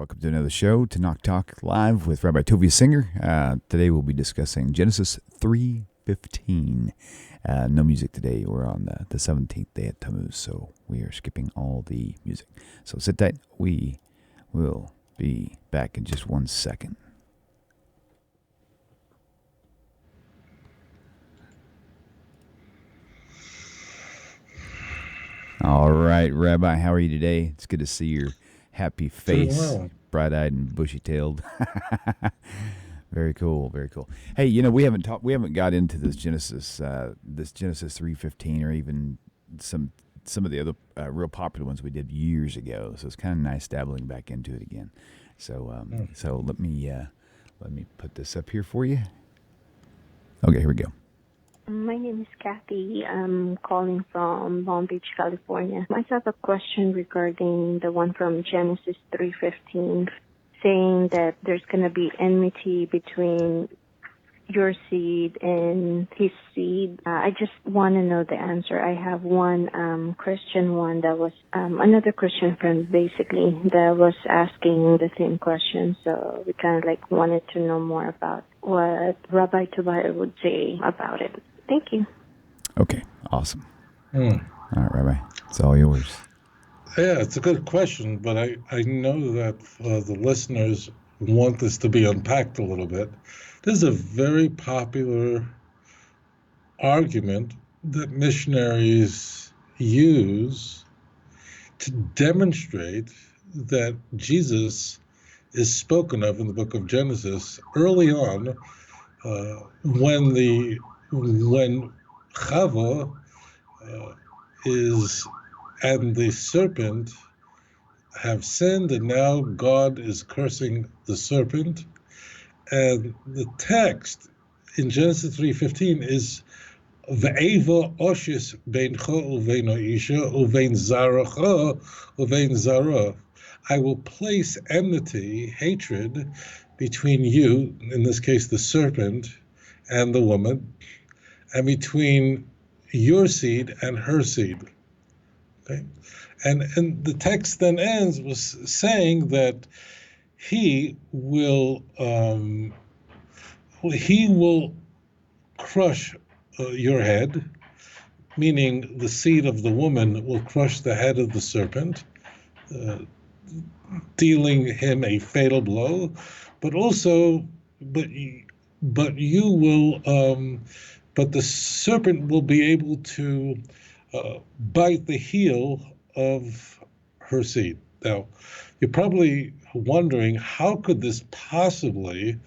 Welcome to another show, to Knock Talk Live with Rabbi Tovia Singer. Today we'll be discussing Genesis 3:15. No music today. We're on the 17th day of Tammuz, so we are skipping all the music. So sit tight. We will be back in just 1 second. All right, Rabbi, how are you today? It's good to see your happy face, bright-eyed and bushy-tailed. Very cool, very cool. Hey, you know, we haven't got into this Genesis 3:15, or even some of the other real popular ones we did years ago. So it's kind of nice dabbling back into it again. So so let me put this up here for you. Okay, here we go. My name is Kathy. I'm calling from Long Beach, California. I have a question regarding the one from Genesis 3:15, saying that there's going to be enmity between your seed and his seed. I just want to know the answer. I have one Christian one that was another Christian friend, basically, that was asking the same question. So we kind of like wanted to know more about what Rabbi Tovia would say about it. Thank you. Okay, awesome. All right, Rabbi, it's all yours. Yeah, it's a good question, but I know that the listeners want this to be unpacked a little bit. This is a very popular argument that missionaries use to demonstrate that Jesus is spoken of in the book of Genesis early on, when Chava and the serpent have sinned, and now God is cursing the serpent. And the text in Genesis 3:15 is Ve'eva oshis beincho uvein isha uvein zaracha uvein zara. I will place enmity, hatred, between you, in this case the serpent, and the woman, and between your seed and her seed. Okay? And the text then ends with saying that he will crush your head, meaning the seed of the woman will crush the head of the serpent, dealing him a fatal blow, but the serpent will be able to bite the heel of her seed. Now, you're probably wondering, how could this possibly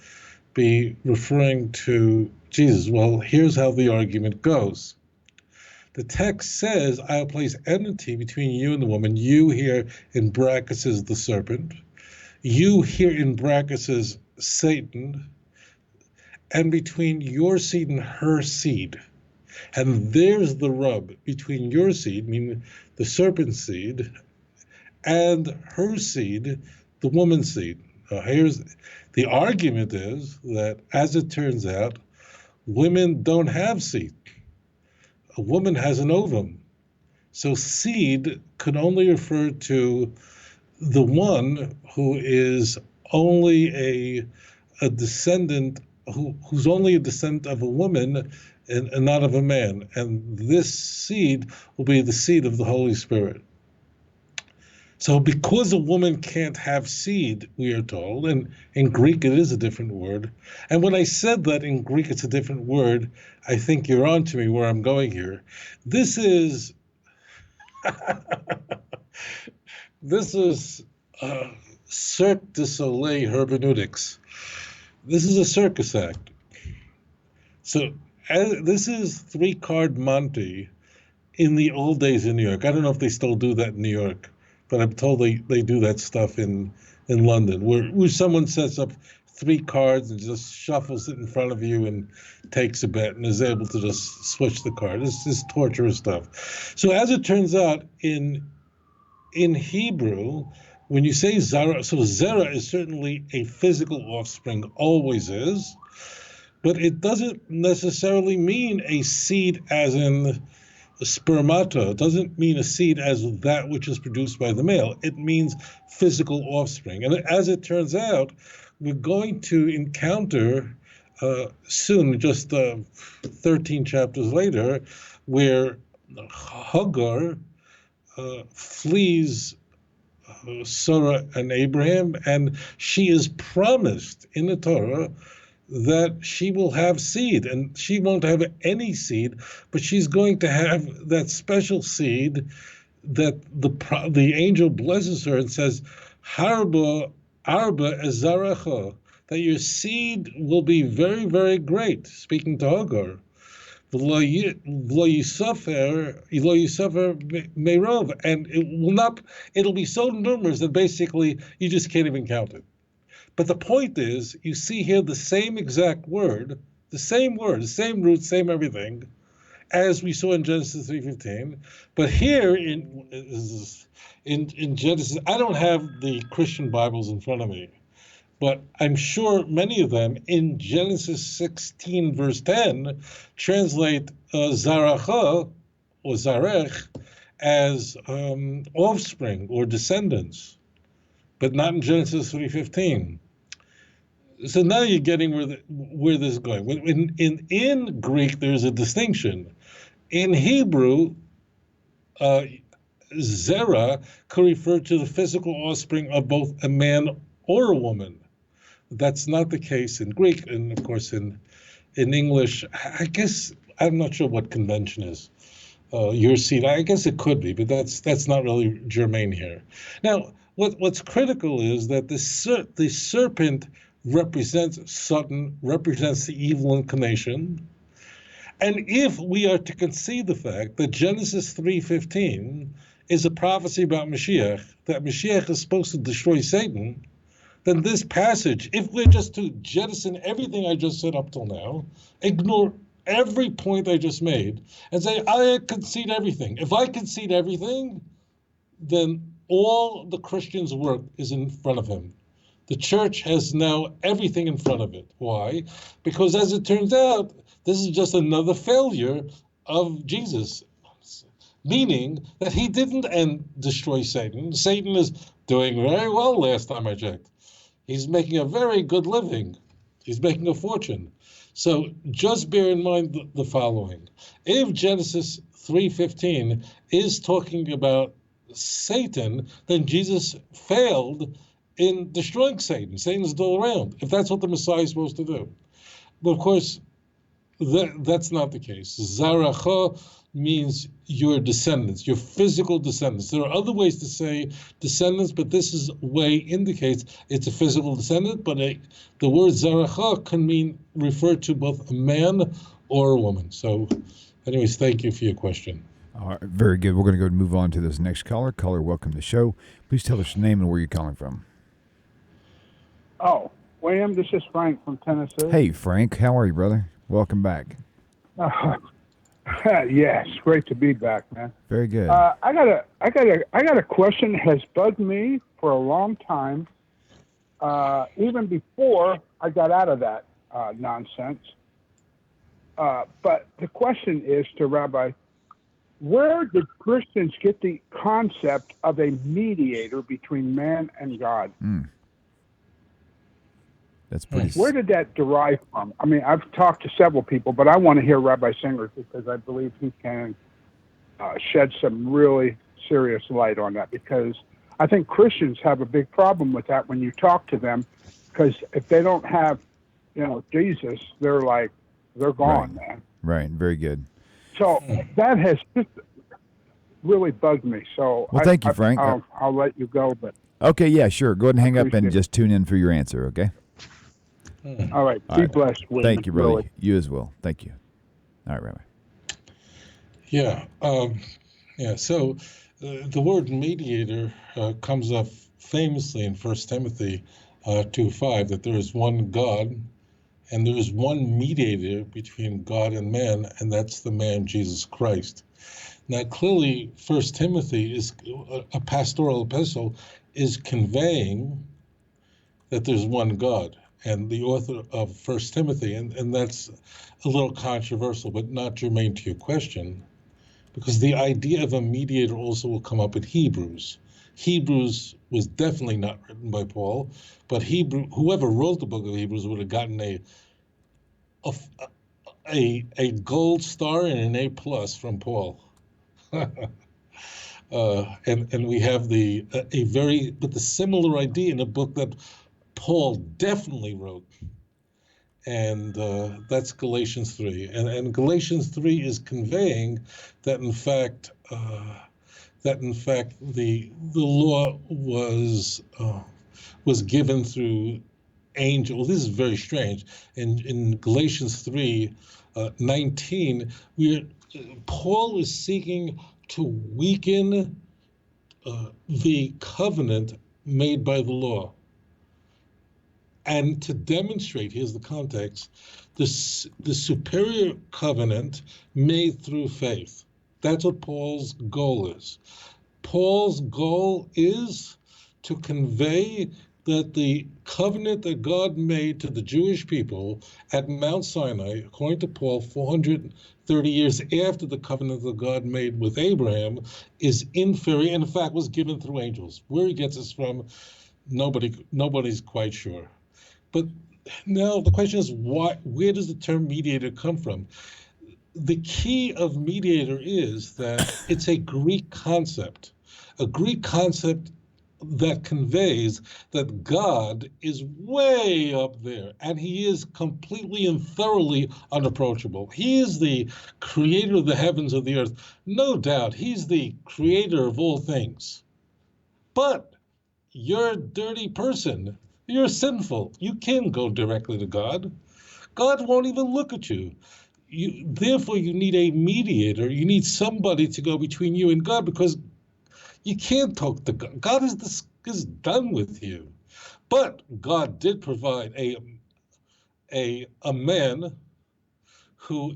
be referring to Jesus? Well, here's how the argument goes. The text says, I'll place enmity between you and the woman. You here in brackets is the serpent. You here in brackets is Satan. And between your seed and her seed. And there's the rub between your seed, meaning the serpent's seed, and her seed, the woman's seed. Here's the argument is that, as it turns out, women don't have seed. A woman has an ovum. So seed could only refer to the one who is only a descendant, who's only a descendant of a woman and not of a man. And this seed will be the seed of the Holy Spirit. So because a woman can't have seed, we are told, and in Greek it is a different word. And when I said that in Greek it's a different word, I think you're on to me where I'm going here. This is Cirque du Soleil hermeneutics. This is a circus act. So this is 3-card Monte in the old days in New York. I don't know if they still do that in New York, but I'm told they do that stuff in London, where someone sets up 3 cards and just shuffles it in front of you and takes a bet and is able to just switch the card. It's just torturous stuff. So as it turns out, in Hebrew, when you say Zara, so Zera is certainly a physical offspring, always is, but it doesn't necessarily mean a seed as in spermata doesn't mean a seed as that which is produced by the male. It means physical offspring. And as it turns out, we're going to encounter soon, just 13 chapters later, where Hagar flees Sarah and Abraham, and she is promised in the Torah that she will have seed, and she won't have any seed, but she's going to have that special seed that the angel blesses her and says, Harba Arba Ezaracha, that your seed will be very, very great, speaking to Hagar. Lo yisafer merov, and it'll be so numerous that basically you just can't even count it. But the point is, you see here the same exact word, the same root, same everything, as we saw in Genesis 3:15. But here in Genesis, I don't have the Christian Bibles in front of me, but I'm sure many of them in Genesis 16, verse 10, translate Zaracha or Zarech as offspring or descendants, but not in Genesis 3:15. So now you're getting where this is going. In Greek, there's a distinction. In Hebrew, Zerah could refer to the physical offspring of both a man or a woman. That's not the case in Greek, and of course in English. I guess I'm not sure what convention is. Your seed, I guess it could be, but that's not really germane here. Now, what's critical is that the serpent represents Satan, represents the evil inclination. And if we are to concede the fact that Genesis 3:15 is a prophecy about Mashiach, that Mashiach is supposed to destroy Satan, then this passage, if we're just to jettison everything I just said up till now, ignore every point I just made, and say, I concede everything. If I concede everything, then all the Christian's work is in front of him. The church has now everything in front of it. Why? Because as it turns out, this is just another failure of Jesus, meaning that he didn't destroy Satan. Satan is doing very well last time I checked. He's making a very good living. He's making a fortune. So just bear in mind the following. If Genesis 3:15 is talking about Satan, then Jesus failed in destroying Satan. Satan's still around, if that's what the Messiah is supposed to do. But of course, that's not the case. Zaracha means your descendants, your physical descendants. There are other ways to say descendants, but this way indicates it's a physical descendant, but the word Zaracha can refer to both a man or a woman. So anyways, thank you for your question. All right, very good. We're going to go and move on to this next caller. Caller, welcome to the show. Please tell us your name and where you're calling from. Oh, William, this is Frank from Tennessee. Hey, Frank. How are you, brother? Welcome back. Yes, great to be back, man. Very good. I got a question that has bugged me for a long time, even before I got out of that nonsense. But the question is to Rabbi, where did Christians get the concept of a mediator between man and God? That's pretty. Where did that derive from? I mean, I've talked to several people, but I want to hear Rabbi Singer because I believe he can shed some really serious light on that, because I think Christians have a big problem with that when you talk to them, because if they don't have, Jesus, they're gone, man. Right. Very good. So that has just really bugged me. So thank you, Frank. I'll let you go, but okay, yeah, sure. Go ahead and hang up and just tune in for your answer, okay? All right. Be blessed. William. Thank you, brother. Really. You as well. Thank you. All right, Rabbi. Yeah. So the word mediator comes up famously in 1 Timothy 2:5, that there is one God and there is one mediator between God and man, and that's the man Jesus Christ. Now, clearly, 1 Timothy is a pastoral epistle, is conveying that there's one God. And the author of 1 Timothy, and that's a little controversial, but not germane to your question, because the idea of a mediator also will come up in Hebrews. Hebrews was definitely not written by Paul, but whoever wrote the book of Hebrews would have gotten a gold star and an A+ from Paul. And we have the similar idea in a book that Paul definitely wrote, and that's Galatians 3. And Galatians 3 is conveying that in fact the law was given through angels. This is very strange. In Galatians 3:19, Paul is seeking to weaken the covenant made by the law, and to demonstrate, here's the context, the superior covenant made through faith. That's what Paul's goal is. Paul's goal is to convey that the covenant that God made to the Jewish people at Mount Sinai, according to Paul, 430 years after the covenant that God made with Abraham, is inferior, and in fact was given through angels. Where he gets this from, nobody's quite sure. But now the question is, where does the term mediator come from? The key of mediator is that it's a Greek concept that conveys that God is way up there, and he is completely and thoroughly unapproachable. He is the creator of the heavens and the earth. No doubt, he's the creator of all things. But you're a dirty person. You're sinful. You can't go directly to God. God won't even look at you. Therefore, you need a mediator. You need somebody to go between you and God, because you can't talk to God. God is done with you. But God did provide a man who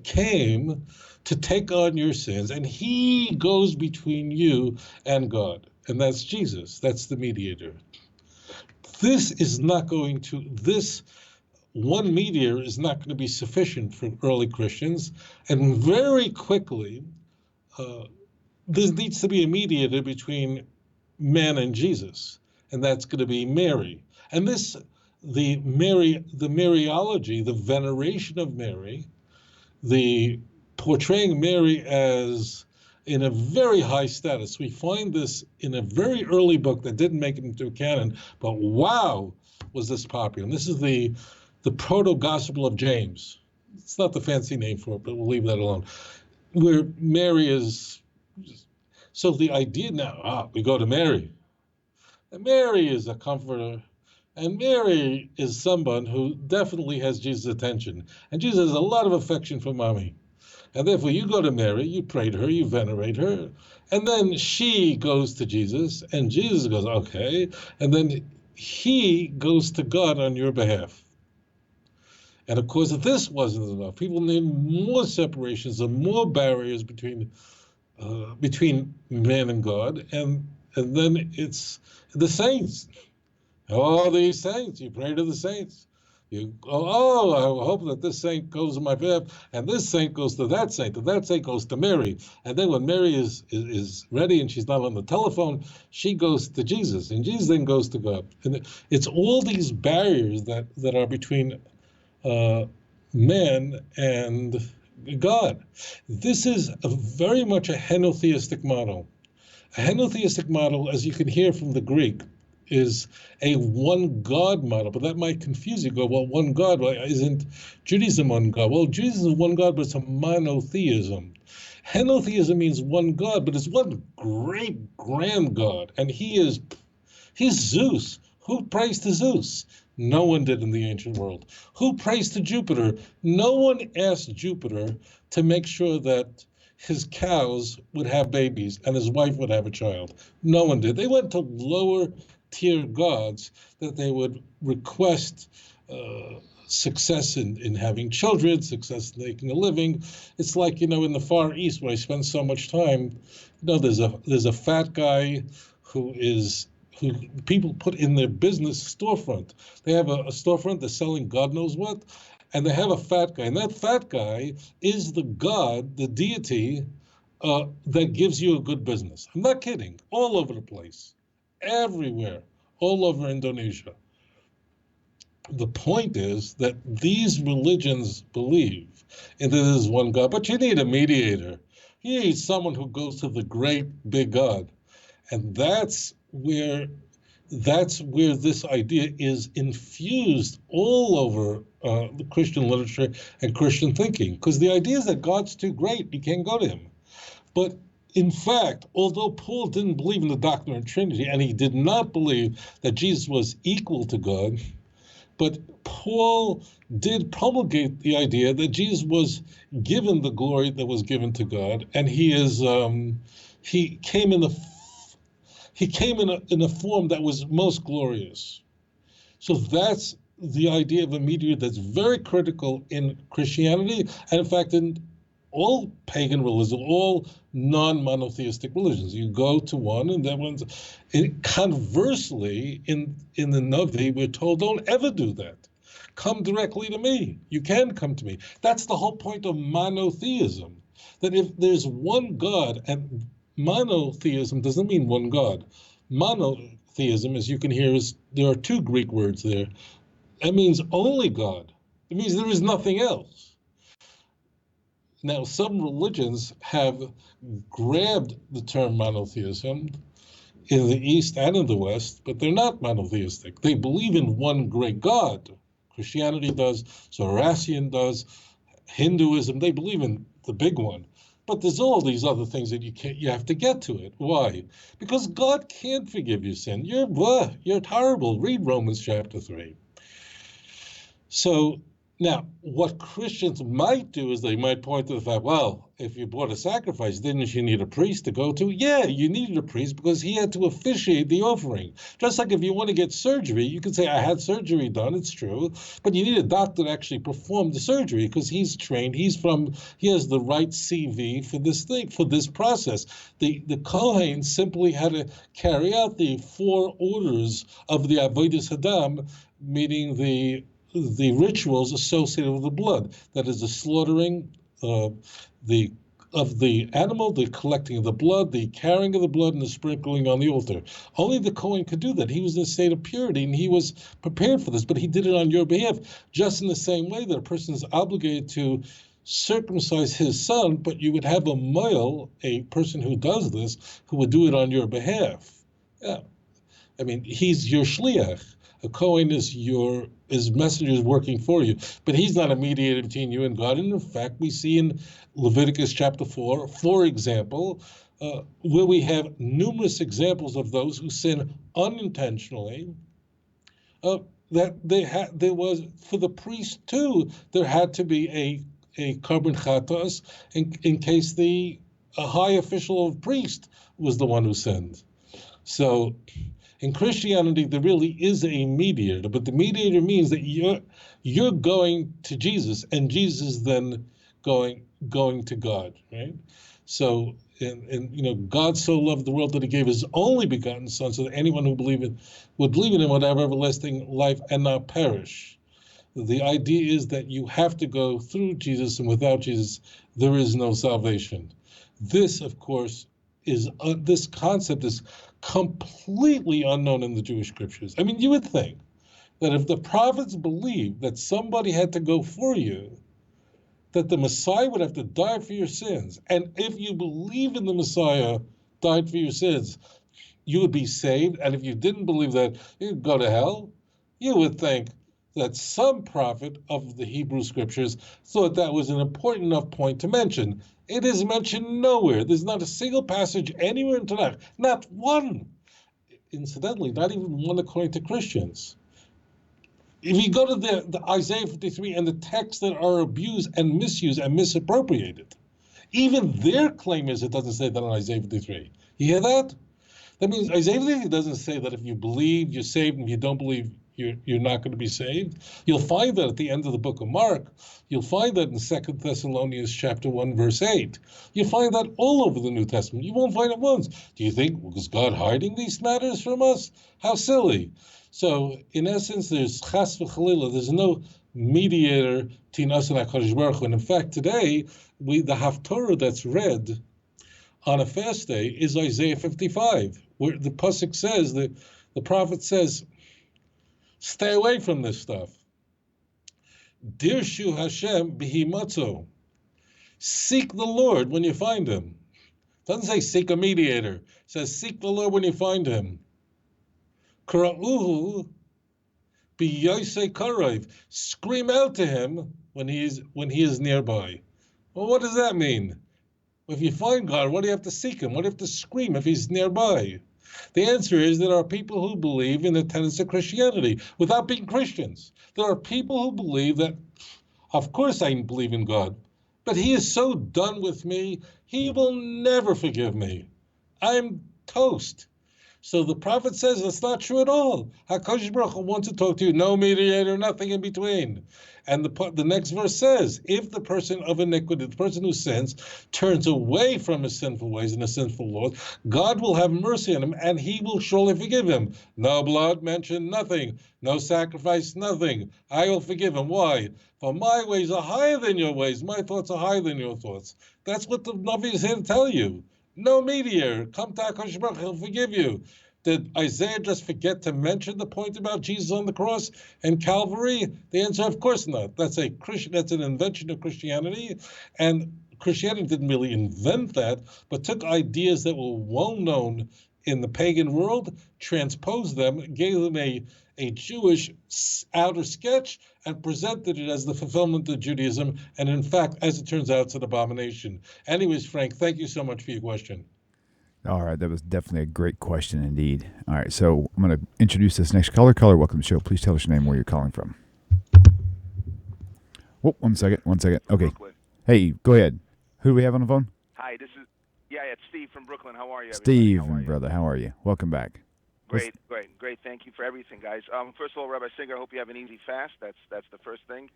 came to take on your sins, and he goes between you and God, and that's Jesus. That's the mediator. This one mediator is not going to be sufficient for early Christians, and very quickly, there needs to be a mediator between man and Jesus, and that's going to be Mary. And the Mariology, the veneration of Mary, the portraying Mary as in a very high status. We find this in a very early book that didn't make it into a canon, but wow, was this popular. And this is the proto-gospel of James. It's not the fancy name for it, but we'll leave that alone. Where Mary is, so the idea now, we go to Mary. And Mary is a comforter, and Mary is someone who definitely has Jesus' attention. And Jesus has a lot of affection for mommy. And therefore you go to Mary, you pray to her, you venerate her, and then she goes to Jesus, and Jesus goes, okay, and then he goes to God on your behalf. And of course, this wasn't enough. People need more separations and more barriers between man and God, and then it's the saints. All these saints, you pray to the saints. I hope that this saint goes on my behalf, and this saint goes to that saint, and that saint goes to Mary. And then when Mary is ready and she's not on the telephone, she goes to Jesus, and Jesus then goes to God. And it's all these barriers that are between man and God. This is very much a henotheistic model. A henotheistic model, as you can hear from the Greek, is a one God model, but that might confuse you. Go, well, one God, well, isn't Judaism one God? Well, Judaism is one God, but it's a monotheism. Henotheism means one God, but it's one great grand God, and he's Zeus. Who prays to Zeus? No one did in the ancient world. Who prays to Jupiter? No one asked Jupiter to make sure that his cows would have babies and his wife would have a child. No one did. They went to lower tier gods that they would request success in having children, success in making a living. It's like, in the Far East where I spend so much time, there's a fat guy who people put in their business storefront. They have a storefront, they're selling God knows what, and they have a fat guy, and that fat guy is the god, the deity, that gives you a good business. I'm not kidding. All over the place, everywhere, all over Indonesia. The point is that these religions believe in that there's one God, but you need a mediator. You need someone who goes to the great big God. And that's where this idea is infused all over the Christian literature and Christian thinking. Because the idea is that God's too great, you can't go to him. But in fact, although Paul didn't believe in the doctrine of Trinity, and he did not believe that Jesus was equal to God, but Paul did promulgate the idea that Jesus was given the glory that was given to God, and he came in a form that was most glorious. So that's the idea of a mediator that's very critical in Christianity, and in fact in all pagan religions, all non-monotheistic religions. You go to one, and that one's. Conversely, in the Navi, we're told, don't ever do that. Come directly to me. You can come to me. That's the whole point of monotheism. That if there's one God, and monotheism doesn't mean one God. Monotheism, as you can hear, there are two Greek words there. That means only God. It means there is nothing else. Now, some religions have grabbed the term monotheism in the East and in the West, but they're not monotheistic. They believe in one great God. Christianity does, Zoroastrian does, Hinduism, they believe in the big one. But there's all these other things that you have to get to it. Why? Because God can't forgive your sin. You're horrible. Read Romans chapter 3. So now, what Christians might do is they might point to the fact, well, if you brought a sacrifice, didn't you need a priest to go to? Yeah, you needed a priest because he had to officiate the offering. Just like if you want to get surgery, you can say, I had surgery done, it's true, but you need a doctor to actually perform the surgery because he's trained, he has the right CV for this thing, for this process. The Kohen simply had to carry out the 4 orders of the Avodas Hadam, meaning the rituals associated with the blood. That is the slaughtering of the animal, the collecting of the blood, the carrying of the blood, and the sprinkling on the altar. Only the Kohen could do that. He was in a state of purity, and he was prepared for this, but he did it on your behalf, just in the same way that a person is obligated to circumcise his son, but you would have a moel, a person who does this, who would do it on your behalf. Yeah. I mean, he's your shliach. A Kohen is his messenger is working for you, but he's not a mediator between you and God. And in fact, we see in Leviticus chapter 4, for example, where we have numerous examples of those who sin unintentionally, that there was, for the priest too, there had to be a korban chatos in case a high official of priest was the one who sinned. So in Christianity, there really is a mediator, but the mediator means that you're going to Jesus, and Jesus then going to God, right? So, and God so loved the world that he gave his only begotten Son, so that anyone who would believe in him would have everlasting life and not perish. The idea is that you have to go through Jesus, and without Jesus, there is no salvation. This, of course, this concept is completely unknown in the Jewish scriptures. I mean, you would think that if the prophets believed that somebody had to go for you, that the Messiah would have to die for your sins, and if you believe in the Messiah died for your sins, you would be saved, and if you didn't believe that, you'd go to hell, you would think that some prophet of the Hebrew scriptures thought that was an important enough point to mention. It is mentioned nowhere. There's not a single passage anywhere in Tanakh, not one. Incidentally, not even one according to Christians. If you go to the Isaiah 53 and the texts that are abused and misused and misappropriated, even their claim is it doesn't say that on Isaiah 53. You hear that? That means Isaiah 53 doesn't say that if you believe, you're saved, and if you don't believe, you're not going to be saved. You'll find that at the end of the book of Mark. You'll find that in 2 Thessalonians chapter 1, verse 8. You'll find that all over the New Testament. You won't find it once. Do you think, was God hiding these matters from us? How silly. So, in essence, there's chas v'chalila. There's no mediator between us and HaKadosh Baruch Hu. And in fact, today, the Haftorah that's read on a fast day is Isaiah 55, where the pasuk says, the prophet says, stay away from this stuff. Dirshu Hashem b'himatzo. Seek the Lord when you find him. It doesn't say seek a mediator. It says seek the Lord when you find him. Kra'uhu b'yosei karayv. Scream out to him when he is nearby. Well, what does that mean? If you find God, what do you have to seek him? What do you have to scream if he's nearby? The answer is there are people who believe in the tenets of Christianity without being Christians. There are people who believe that, of course I believe in God, but he is so done with me, he will never forgive me. I'm toast. So the prophet says that's not true at all. HaKadosh Baruch Hu wants to talk to you, no mediator, nothing in between. And the next verse says, if the person of iniquity, the person who sins, turns away from his sinful ways and his sinful laws, God will have mercy on him and he will surely forgive him. No blood mentioned, nothing. No sacrifice, nothing. I will forgive him. Why? For my ways are higher than your ways. My thoughts are higher than your thoughts. That's what the Navi is here to tell you. No mediator. Come to HaKadosh Baruch Hu, he'll forgive you. Did Isaiah just forget to mention the point about Jesus on the cross and Calvary? The answer, of course not. That's an invention of Christianity, and Christianity didn't really invent that, but took ideas that were well known in the pagan world, transposed them, gave them a Jewish outer sketch, and presented it as the fulfillment of Judaism. And in fact, as it turns out, it's an abomination. Anyways, Frank, thank you so much for your question. All right, that was definitely a great question indeed. All right, so I'm going to introduce this next caller. Caller, welcome to the show. Please tell us your name, where you're calling from. Whoa, one second. Okay. Brooklyn. Hey, go ahead. Who do we have on the phone? Hi, it's Steve from Brooklyn. How are you, Steve, everybody? brother, how are you? Welcome back. Great. Thank you for everything, guys. First of all, Rabbi Singer, I hope you have an easy fast. That's the first thing.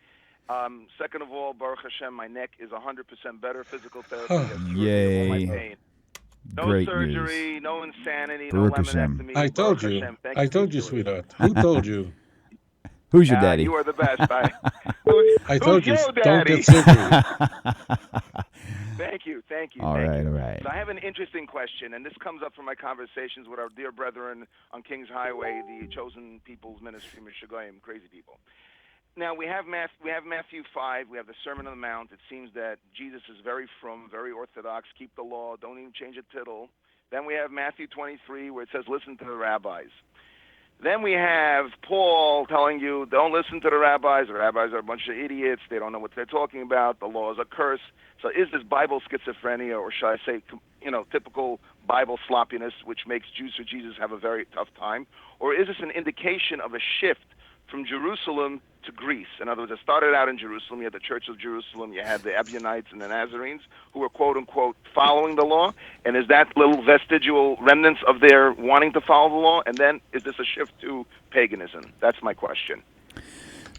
Second of all, Baruch Hashem, my neck is 100% better. Physical therapy has cured me of all my pain. No Great surgery, news. no insanity, Baruch no Hashem. laminectomy. I told you. Hashem. I told you, sweetheart. Who told you? Who's your daddy? You are the best. I told you, Who's your don't daddy? get surgery. Thank you. All right. So I have an interesting question, and this comes up from my conversations with our dear brethren on King's Highway, the Chosen People's Ministry, Mishagoyim, crazy people. Now, we have Matthew 5. We have the Sermon on the Mount. It seems that Jesus is very frum, very orthodox, keep the law, don't even change a tittle. Then we have Matthew 23, where it says, listen to the rabbis. Then we have Paul telling you, don't listen to the rabbis. The rabbis are a bunch of idiots. They don't know what they're talking about. The law is a curse. So is this Bible schizophrenia, or should I say, typical Bible sloppiness, which makes Jews for Jesus have a very tough time? Or is this an indication of a shift from Jerusalem to Greece? In other words, it started out in Jerusalem. You had the Church of Jerusalem. You had the Ebionites and the Nazarenes who were, quote unquote, following the law. And is that little vestigial remnants of their wanting to follow the law? And then is this a shift to paganism? That's my question.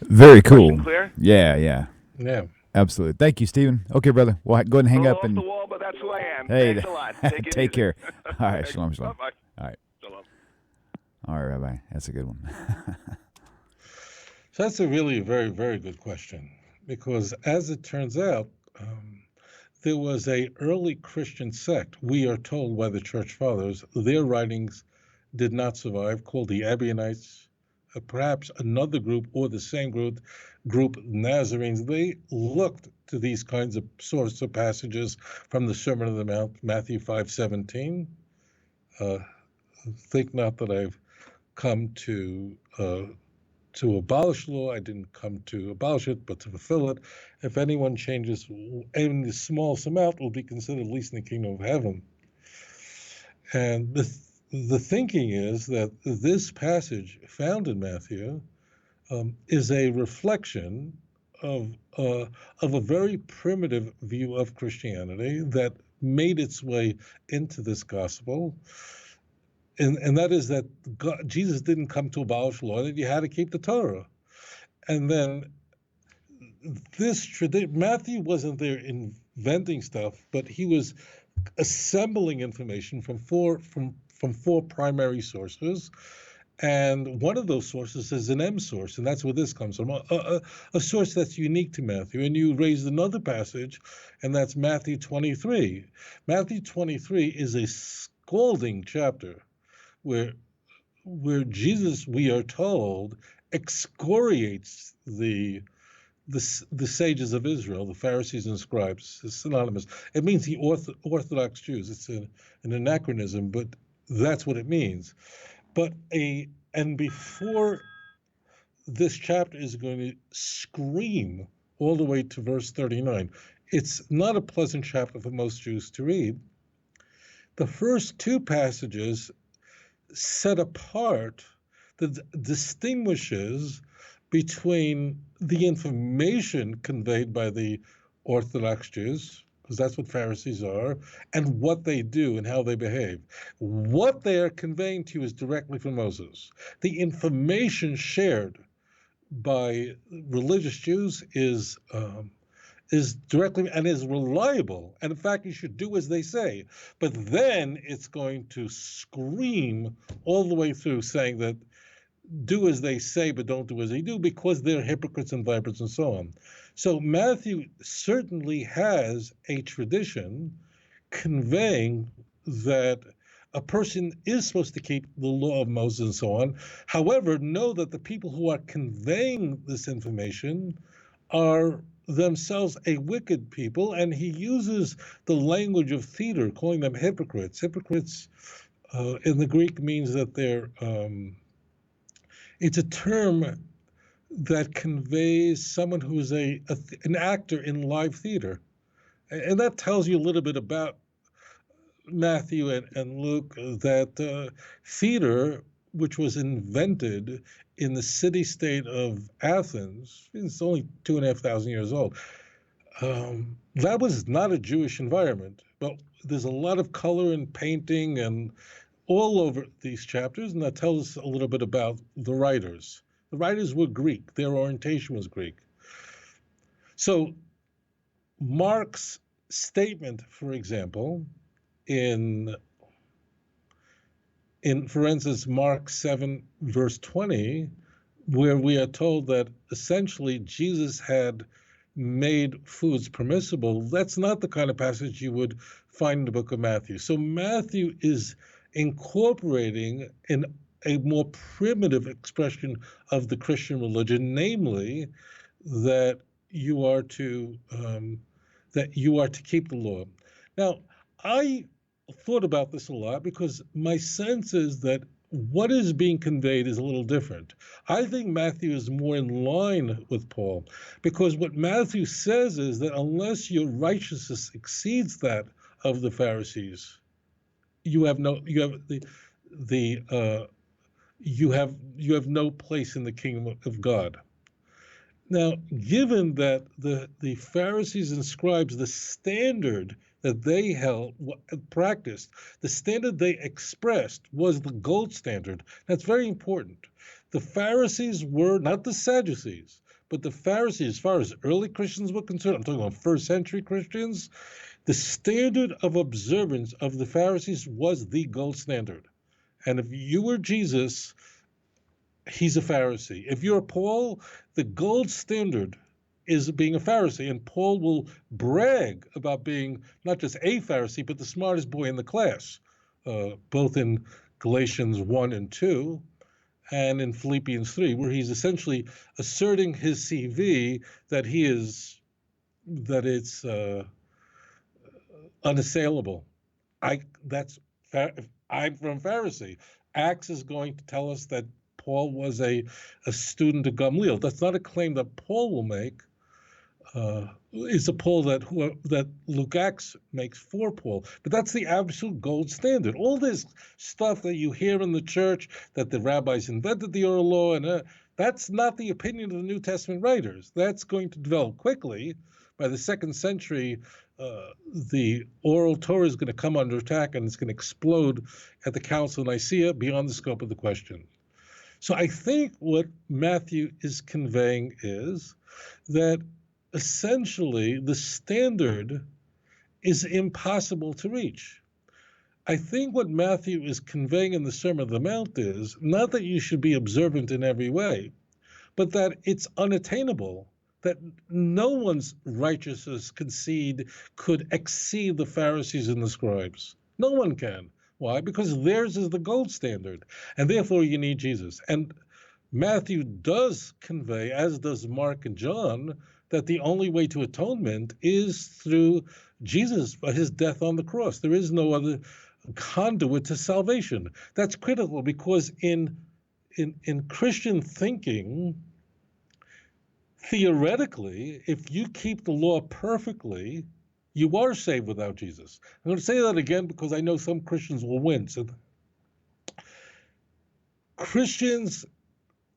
Very cool. Question clear? Yeah. Yeah. Absolutely. Thank you, Stephen. Okay, brother. Well, go ahead and hang up. Off the wall, but that's who I am. Hey, thanks a lot. take care. All right, shalom. Bye-bye. All right. Shalom. All right, Rabbi. That's a good one. So that's a really very, very good question, because as it turns out, there was a early Christian sect, we are told by the church fathers, their writings did not survive, called the Ebionites, perhaps another group or the same group, Nazarenes. They looked to these kinds of sources of passages from the Sermon on the Mount, Matthew 5:17. Think not that I've come to abolish law. I didn't come to abolish it, but to fulfill it. If anyone changes even the smallest amount, will be considered least in the kingdom of heaven. And the thinking is that this passage found in Matthew is a reflection of a very primitive view of Christianity that made its way into this gospel. and that is that Jesus didn't come to abolish law, that you had to keep the Torah. And then this tradition, Matthew wasn't there inventing stuff, but he was assembling information from four primary sources. And one of those sources is an M source, and that's where this comes from, a source that's unique to Matthew. And you raised another passage, and that's Matthew 23. Matthew 23 is a scalding chapter where Jesus, we are told, excoriates the sages of Israel, the Pharisees and scribes. It's synonymous. It means the Orthodox Jews. It's an anachronism, but that's what it means. And before this chapter is going to scream all the way to verse 39, it's not a pleasant chapter for most Jews to read. The first two passages set apart that distinguishes between the information conveyed by the Orthodox Jews, because that's what Pharisees are, and what they do and how they behave. What they are conveying to you is directly from Moses. The information shared by religious Jews is directly and is reliable. And in fact, you should do as they say. But then it's going to scream all the way through saying that do as they say, but don't do as they do, because they're hypocrites and vipers and so on. So Matthew certainly has a tradition conveying that a person is supposed to keep the law of Moses and so on. However, know that the people who are conveying this information are themselves a wicked people, and he uses the language of theater, calling them hypocrites. Hypocrites in the Greek means that they're it's a term that conveys someone who is an actor in live theater. And that tells you a little bit about Matthew and Luke, that theater, which was invented in the city-state of Athens, it's only 2,500 years old, that was not a Jewish environment. But there's a lot of color and painting and all over these chapters, and that tells us a little bit about the writers. The writers were Greek. Their orientation was Greek. So Mark's statement, for example, in for instance, Mark 7, verse 20, where we are told that essentially Jesus had made foods permissible, that's not the kind of passage you would find in the book of Matthew. So Matthew is incorporating a more primitive expression of the Christian religion, namely that you are to keep the law. Now, I thought about this a lot because my sense is that what is being conveyed is a little different. I think Matthew is more in line with Paul, because what Matthew says is that unless your righteousness exceeds that of the Pharisees, you have no place in the kingdom of God. Now, given that the Pharisees and scribes, the standard that they practiced, the standard they expressed was the gold standard. That's very important. The Pharisees were not the Sadducees, but the Pharisees, as far as early Christians were concerned, I'm talking about first century Christians, the standard of observance of the Pharisees was the gold standard. And if you were Jesus, he's a Pharisee. If you're Paul, the gold standard is being a Pharisee. And Paul will brag about being not just a Pharisee, but the smartest boy in the class, both in Galatians 1 and 2 and in Philippians 3, where he's essentially asserting his CV that it's unassailable. I'm from Pharisee. Acts is going to tell us that Paul was a student of Gamaliel. That's not a claim that Paul will make. It's a Paul that Luke Acts makes for Paul. But that's the absolute gold standard. All this stuff that you hear in the church, that the rabbis invented the oral law, and that's not the opinion of the New Testament writers. That's going to develop quickly. by the 2nd century, the oral Torah is going to come under attack and it's going to explode at the Council of Nicaea beyond the scope of the question. So I think what Matthew is conveying is that essentially the standard is impossible to reach. I think what Matthew is conveying in the Sermon on the Mount is not that you should be observant in every way, but that it's unattainable, that no one's righteousness could exceed the Pharisees and the scribes. No one can. Why? Because theirs is the gold standard, and therefore you need Jesus. And Matthew does convey, as does Mark and John, that the only way to atonement is through Jesus, by his death on the cross. There is no other conduit to salvation. That's critical because in Christian thinking, theoretically, if you keep the law perfectly, you are saved without Jesus. I'm going to say that again because I know some Christians will wince. Christians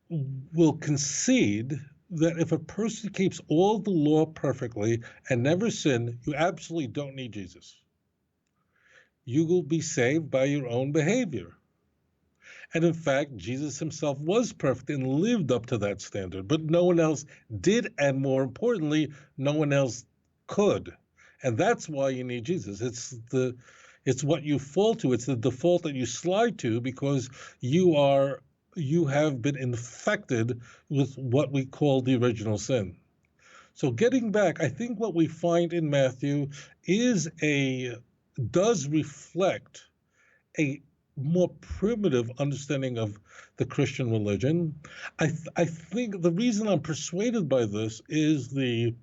will concede that if a person keeps all the law perfectly and never sin, you absolutely don't need Jesus. You will be saved by your own behavior. And in fact, Jesus himself was perfect and lived up to that standard, but no one else did, and more importantly, no one else could. And that's why you need Jesus. It's what you fall to. It's the default that you slide to because you have been infected with what we call the original sin. So getting back, I think what we find in Matthew does reflect a more primitive understanding of the Christian religion. I think the reason I'm persuaded by this is the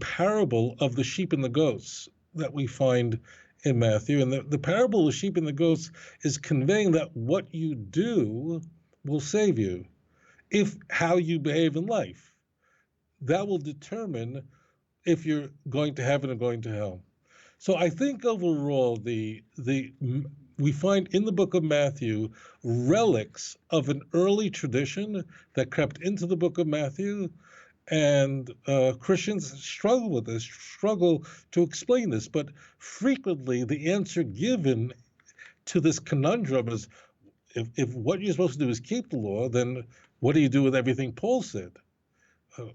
parable of the sheep and the goats that we find in Matthew. And the parable of the sheep and the goats is conveying that what you do will save you. If how you behave in life, that will determine if you're going to heaven or going to hell. So I think overall, we find in the book of Matthew relics of an early tradition that crept into the book of Matthew, and Christians struggle with this, struggle to explain this. But frequently, the answer given to this conundrum is, if what you're supposed to do is keep the law, then what do you do with everything Paul said?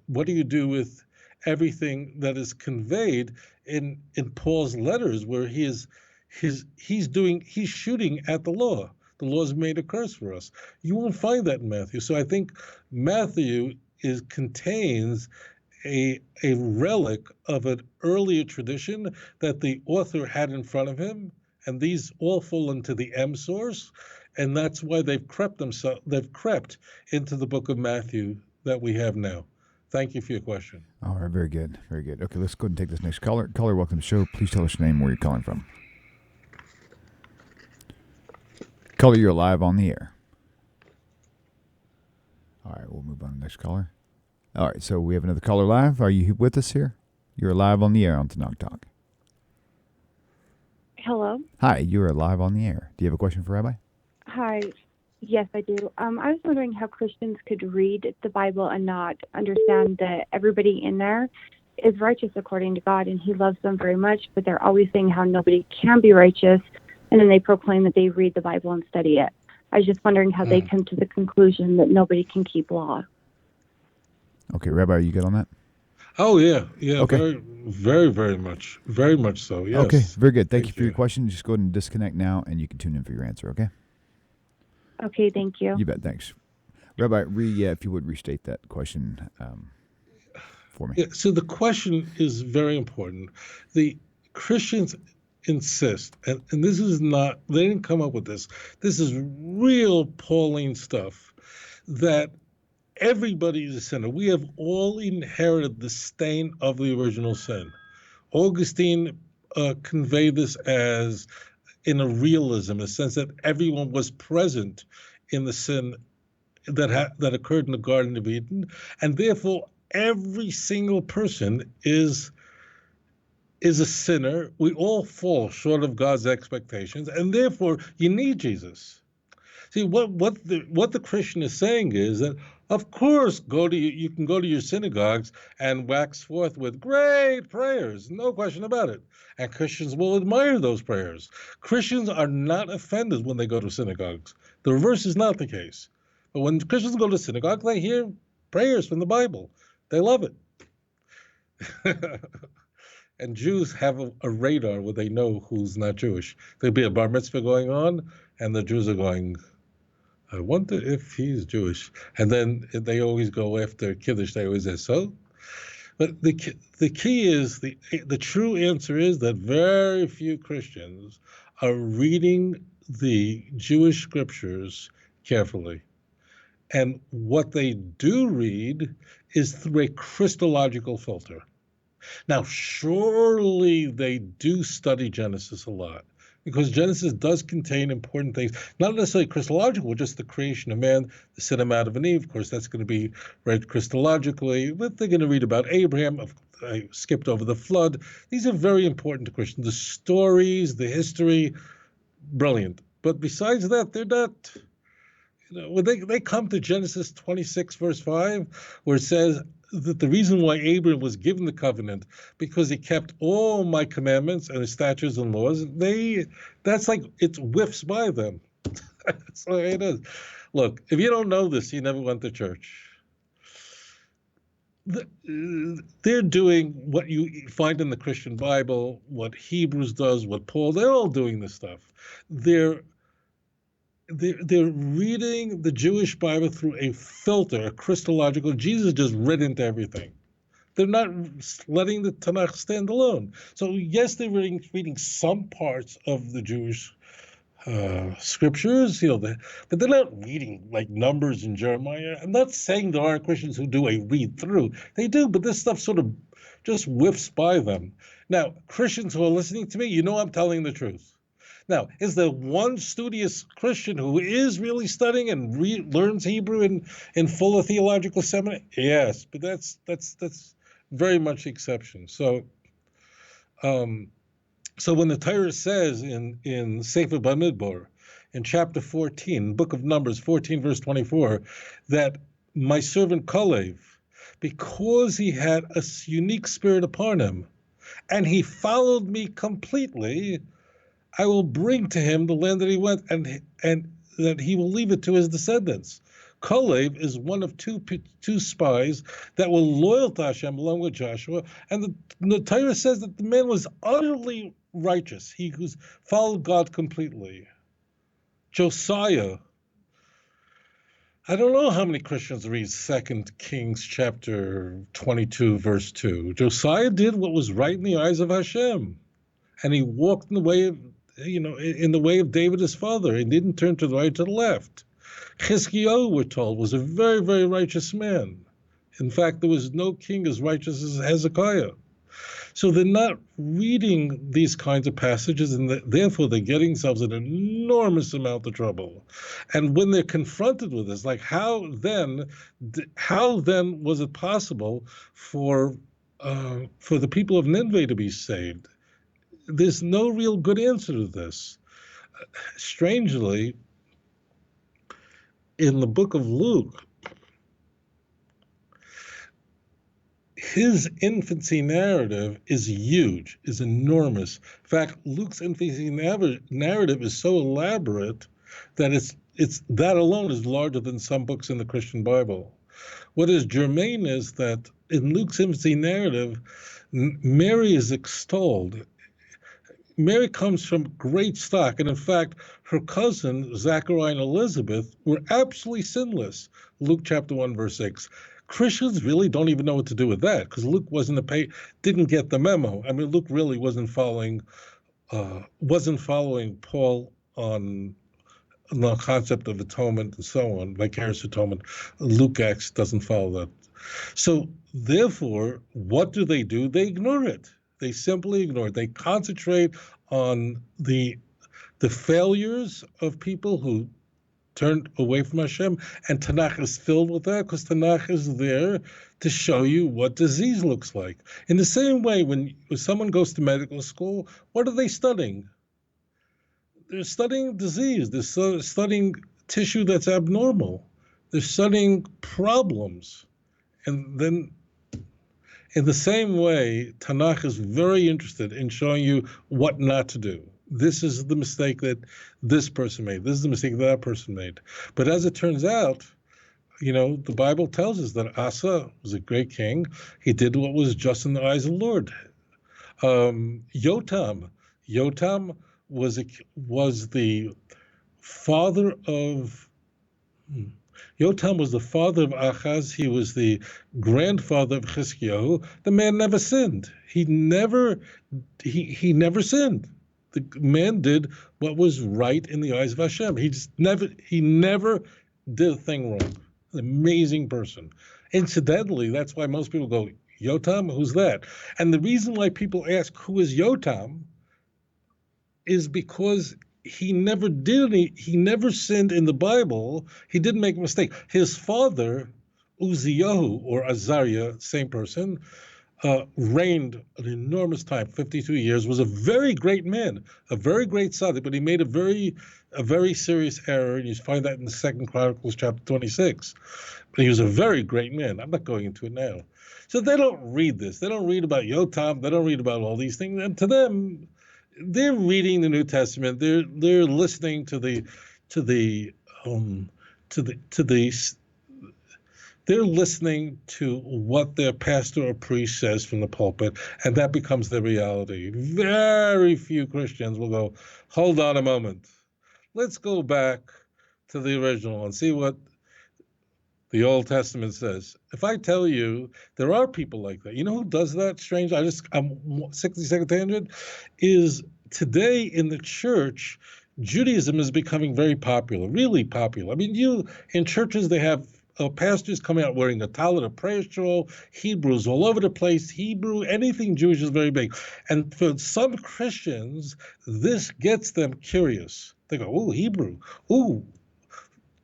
What do you do with everything that is conveyed in Paul's letters, where he's shooting at the law? The law is made a curse for us. You won't find that in Matthew. So I think Matthew contains a relic of an earlier tradition that the author had in front of him, and these all fall into the M source, and that's why they've crept into the book of Matthew that we have now. Thank you for your question. All right, very good, very good. Okay, let's go ahead and take this next caller. Caller, welcome to the show. Please tell us your name, where you're calling from. Caller, you're live on the air. All right, we'll move on to the next caller. All right, so we have another caller live. Are you with us here? You're live on the air on Tanakh Talk. Hello. Hi, you are live on the air. Do you have a question for Rabbi? Hi. Yes, I do. I was wondering how Christians could read the Bible and not understand that everybody in there is righteous according to God and he loves them very much, but they're always saying how nobody can be righteous, and then they proclaim that they read the Bible and study it. I was just wondering how they come to the conclusion that nobody can keep law. Okay, Rabbi, are you good on that? Oh, yeah. Okay. Very, very much so, yes. Okay, very good. Thank you for your question. Just go ahead and disconnect now, and you can tune in for your answer, okay? Okay, thank you. You bet, thanks. Rabbi, if you would restate that question for me. Yeah, so the question is very important. The Christians insist, and this is not, they didn't come up with this. This is real Pauline stuff, that everybody is a sinner. We have all inherited the stain of the original sin. Augustine conveyed this as in a realism, in a sense that everyone was present in the sin that occurred in the Garden of Eden, and therefore every single person is a sinner. We all fall short of God's expectations, and therefore you need Jesus. See, what the Christian is saying is that Of course, you can go to your synagogues and wax forth with great prayers, no question about it. And Christians will admire those prayers. Christians are not offended when they go to synagogues. The reverse is not the case. But when Christians go to synagogue, they hear prayers from the Bible. They love it. And Jews have a radar where they know who's not Jewish. There'll be a bar mitzvah going on, and the Jews are going, I wonder if he's Jewish. And then they always go after Kiddush. They always say, so? But the key is, the true answer is that very few Christians are reading the Jewish scriptures carefully. And what they do read is through a Christological filter. Now, surely they do study Genesis a lot, because Genesis does contain important things, not necessarily Christological, just the creation of man, the sin of Adam and Eve. Of course, that's going to be read Christologically, but they're going to read about Abraham. I skipped over the flood. These are very important to Christians. The stories, the history, brilliant. But besides that, they're not, when they come to Genesis 26, verse 5, where it says that the reason why Abraham was given the covenant because he kept all my commandments and his statutes and laws, that's like it whiffs by them. That's the way it is. Look, if you don't know this, you never went to church. They're doing what you find in the Christian Bible, what Hebrews does, what Paul, they're all doing this stuff. They're reading the Jewish Bible through a filter, a Christological. Jesus just read into everything. They're not letting the Tanakh stand alone. So yes, they're reading some parts of the Jewish scriptures, but they're not reading like Numbers and Jeremiah. I'm not saying there aren't Christians who do a read through. They do, but this stuff sort of just whiffs by them. Now, Christians who are listening to me, I'm telling the truth. Now, is there one studious Christian who is really studying and learns Hebrew in full theological seminary? Yes, but that's very much the exception. So when the Torah says in Sefer Bamidbar, in chapter 14, book of Numbers 14, verse 24, that my servant Kalev, because he had a unique spirit upon him, and he followed me completely, I will bring to him the land that he went, and that he will leave it to his descendants. Kalev is one of two spies that were loyal to Hashem along with Joshua, and the Torah says that the man was utterly righteous. He followed God completely. Josiah, I don't know how many Christians read 2 Kings chapter 22, verse 2. Josiah did what was right in the eyes of Hashem, and he walked in the way of in the way of David, his father. He didn't turn to the right or to the left. Chizkiyahu, we're told, was a very, very righteous man. In fact, there was no king as righteous as Hezekiah. So they're not reading these kinds of passages, and therefore they're getting themselves in an enormous amount of trouble. And when they're confronted with this, like how then was it possible for the people of Nineveh to be saved? There's no real good answer to this. Strangely, in the book of Luke, his infancy narrative is huge, is enormous. In fact, Luke's infancy narrative is so elaborate that it's that alone is larger than some books in the Christian Bible. What is germane is that in Luke's infancy narrative, Mary is extolled. Mary comes from great stock, and in fact, her cousin, Zachariah and Elizabeth, were absolutely sinless. Luke chapter 1, verse 6. Christians really don't even know what to do with that, because Luke didn't get the memo. I mean, Luke really wasn't following Paul on the concept of atonement and so on, vicarious atonement. Luke Acts doesn't follow that. So therefore, what do? They ignore it. They simply ignore it. They concentrate on the failures of people who turned away from Hashem, and Tanakh is filled with that, because Tanakh is there to show you what disease looks like. In the same way, when someone goes to medical school, what are they studying? They're studying disease. They're studying tissue that's abnormal. They're studying problems. And then in the same way, Tanakh is very interested in showing you what not to do. This is the mistake that this person made. This is the mistake that person made. But as it turns out, the Bible tells us that Asa was a great king. He did what was just in the eyes of the Lord. Yotam was the father of Yotam was the father of Achaz. He was the grandfather of Chizkiyahu. The man never sinned. He never sinned. The man did what was right in the eyes of Hashem. He never did a thing wrong. An amazing person. Incidentally, that's why most people go, Yotam, who's that? And the reason why people ask who is Yotam is because he never sinned in the Bible. He didn't make a mistake. His father, Uziyahu, or Azariah, same person, reigned an enormous time, 52 years, was a very great man, a very great tzaddik, but he made a very serious error, and you find that in the 2 Chronicles chapter 26. But he was a very great man. I'm not going into it now. So they don't read this. They don't read about Yotam. They don't read about all these things. And to them, they're reading the New Testament. They're listening they're listening to what their pastor or priest says from the pulpit, and that becomes their reality. Very few Christians will go, hold on a moment. Let's go back to the original and see what the Old Testament says. If I tell you there are people like that, you know who does that? Strange. I'm 60-second tangent. Is today in the church, Judaism is becoming very popular, really popular. I mean, in churches they have pastors coming out wearing a tallit, a prayer shawl, Hebrews all over the place. Hebrew, anything Jewish is very big. And for some Christians, this gets them curious. They go, ooh, Hebrew, ooh.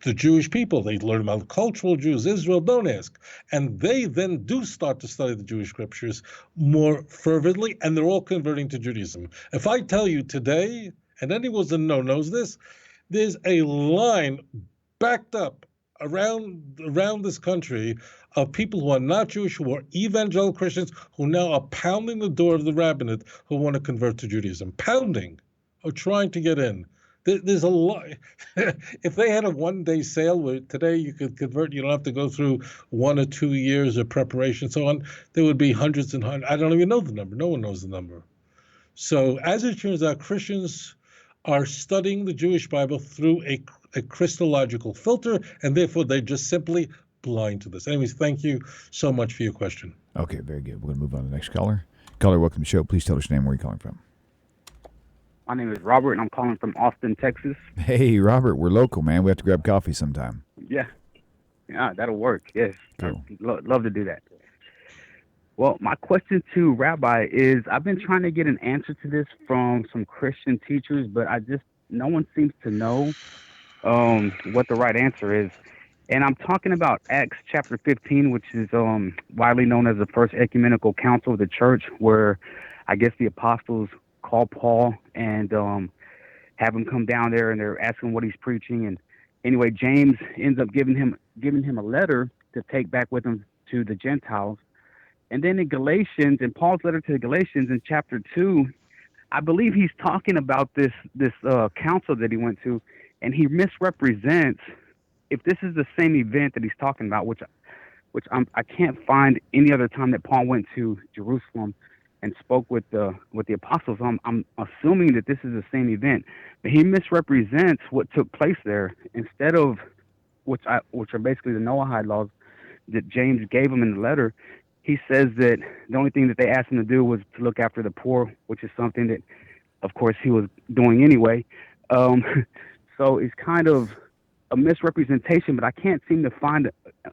The Jewish people, they learn about cultural Jews, Israel, don't ask. And they then do start to study the Jewish scriptures more fervently, and they're all converting to Judaism. If I tell you today, and anyone who knows this, there's a line backed up around this country of people who are not Jewish, who are evangelical Christians, who now are pounding the door of the rabbinate who want to convert to Judaism. Pounding, or trying to get in. There's a lot. If they had a one-day sale where today you could convert, you don't have to go through 1 or 2 years of preparation, so on, there would be hundreds and hundreds. I don't even know the number. No one knows the number. So as it turns out, Christians are studying the Jewish Bible through a Christological filter, and therefore they're just simply blind to this. Anyways, thank you so much for your question. Okay, very good. We're going to move on to the next caller. Caller, welcome to the show. Please tell us your name, where you're calling from. My name is Robert, and I'm calling from Austin, Texas. Hey, Robert, we're local, man. We have to grab coffee sometime. Yeah, that'll work. Yes, cool. Love to do that. Well, my question to Rabbi is, I've been trying to get an answer to this from some Christian teachers, but no one seems to know what the right answer is. And I'm talking about Acts chapter 15, which is widely known as the first ecumenical council of the church, where I guess the apostles call Paul and have him come down there, and they're asking what he's preaching. And anyway, James ends up giving him a letter to take back with him to the Gentiles. And then in Galatians, in Paul's letter to the Galatians in chapter 2, I believe he's talking about this council that he went to, and he misrepresents, if this is the same event that he's talking about, which I can't find any other time that Paul went to Jerusalem and spoke with the apostles. I'm assuming that this is the same event, but he misrepresents what took place there. Instead of which are basically the Noahide laws that James gave him in the letter, he says that the only thing that they asked him to do was to look after the poor, which is something that, of course, he was doing anyway. So it's kind of a misrepresentation, but I can't seem to find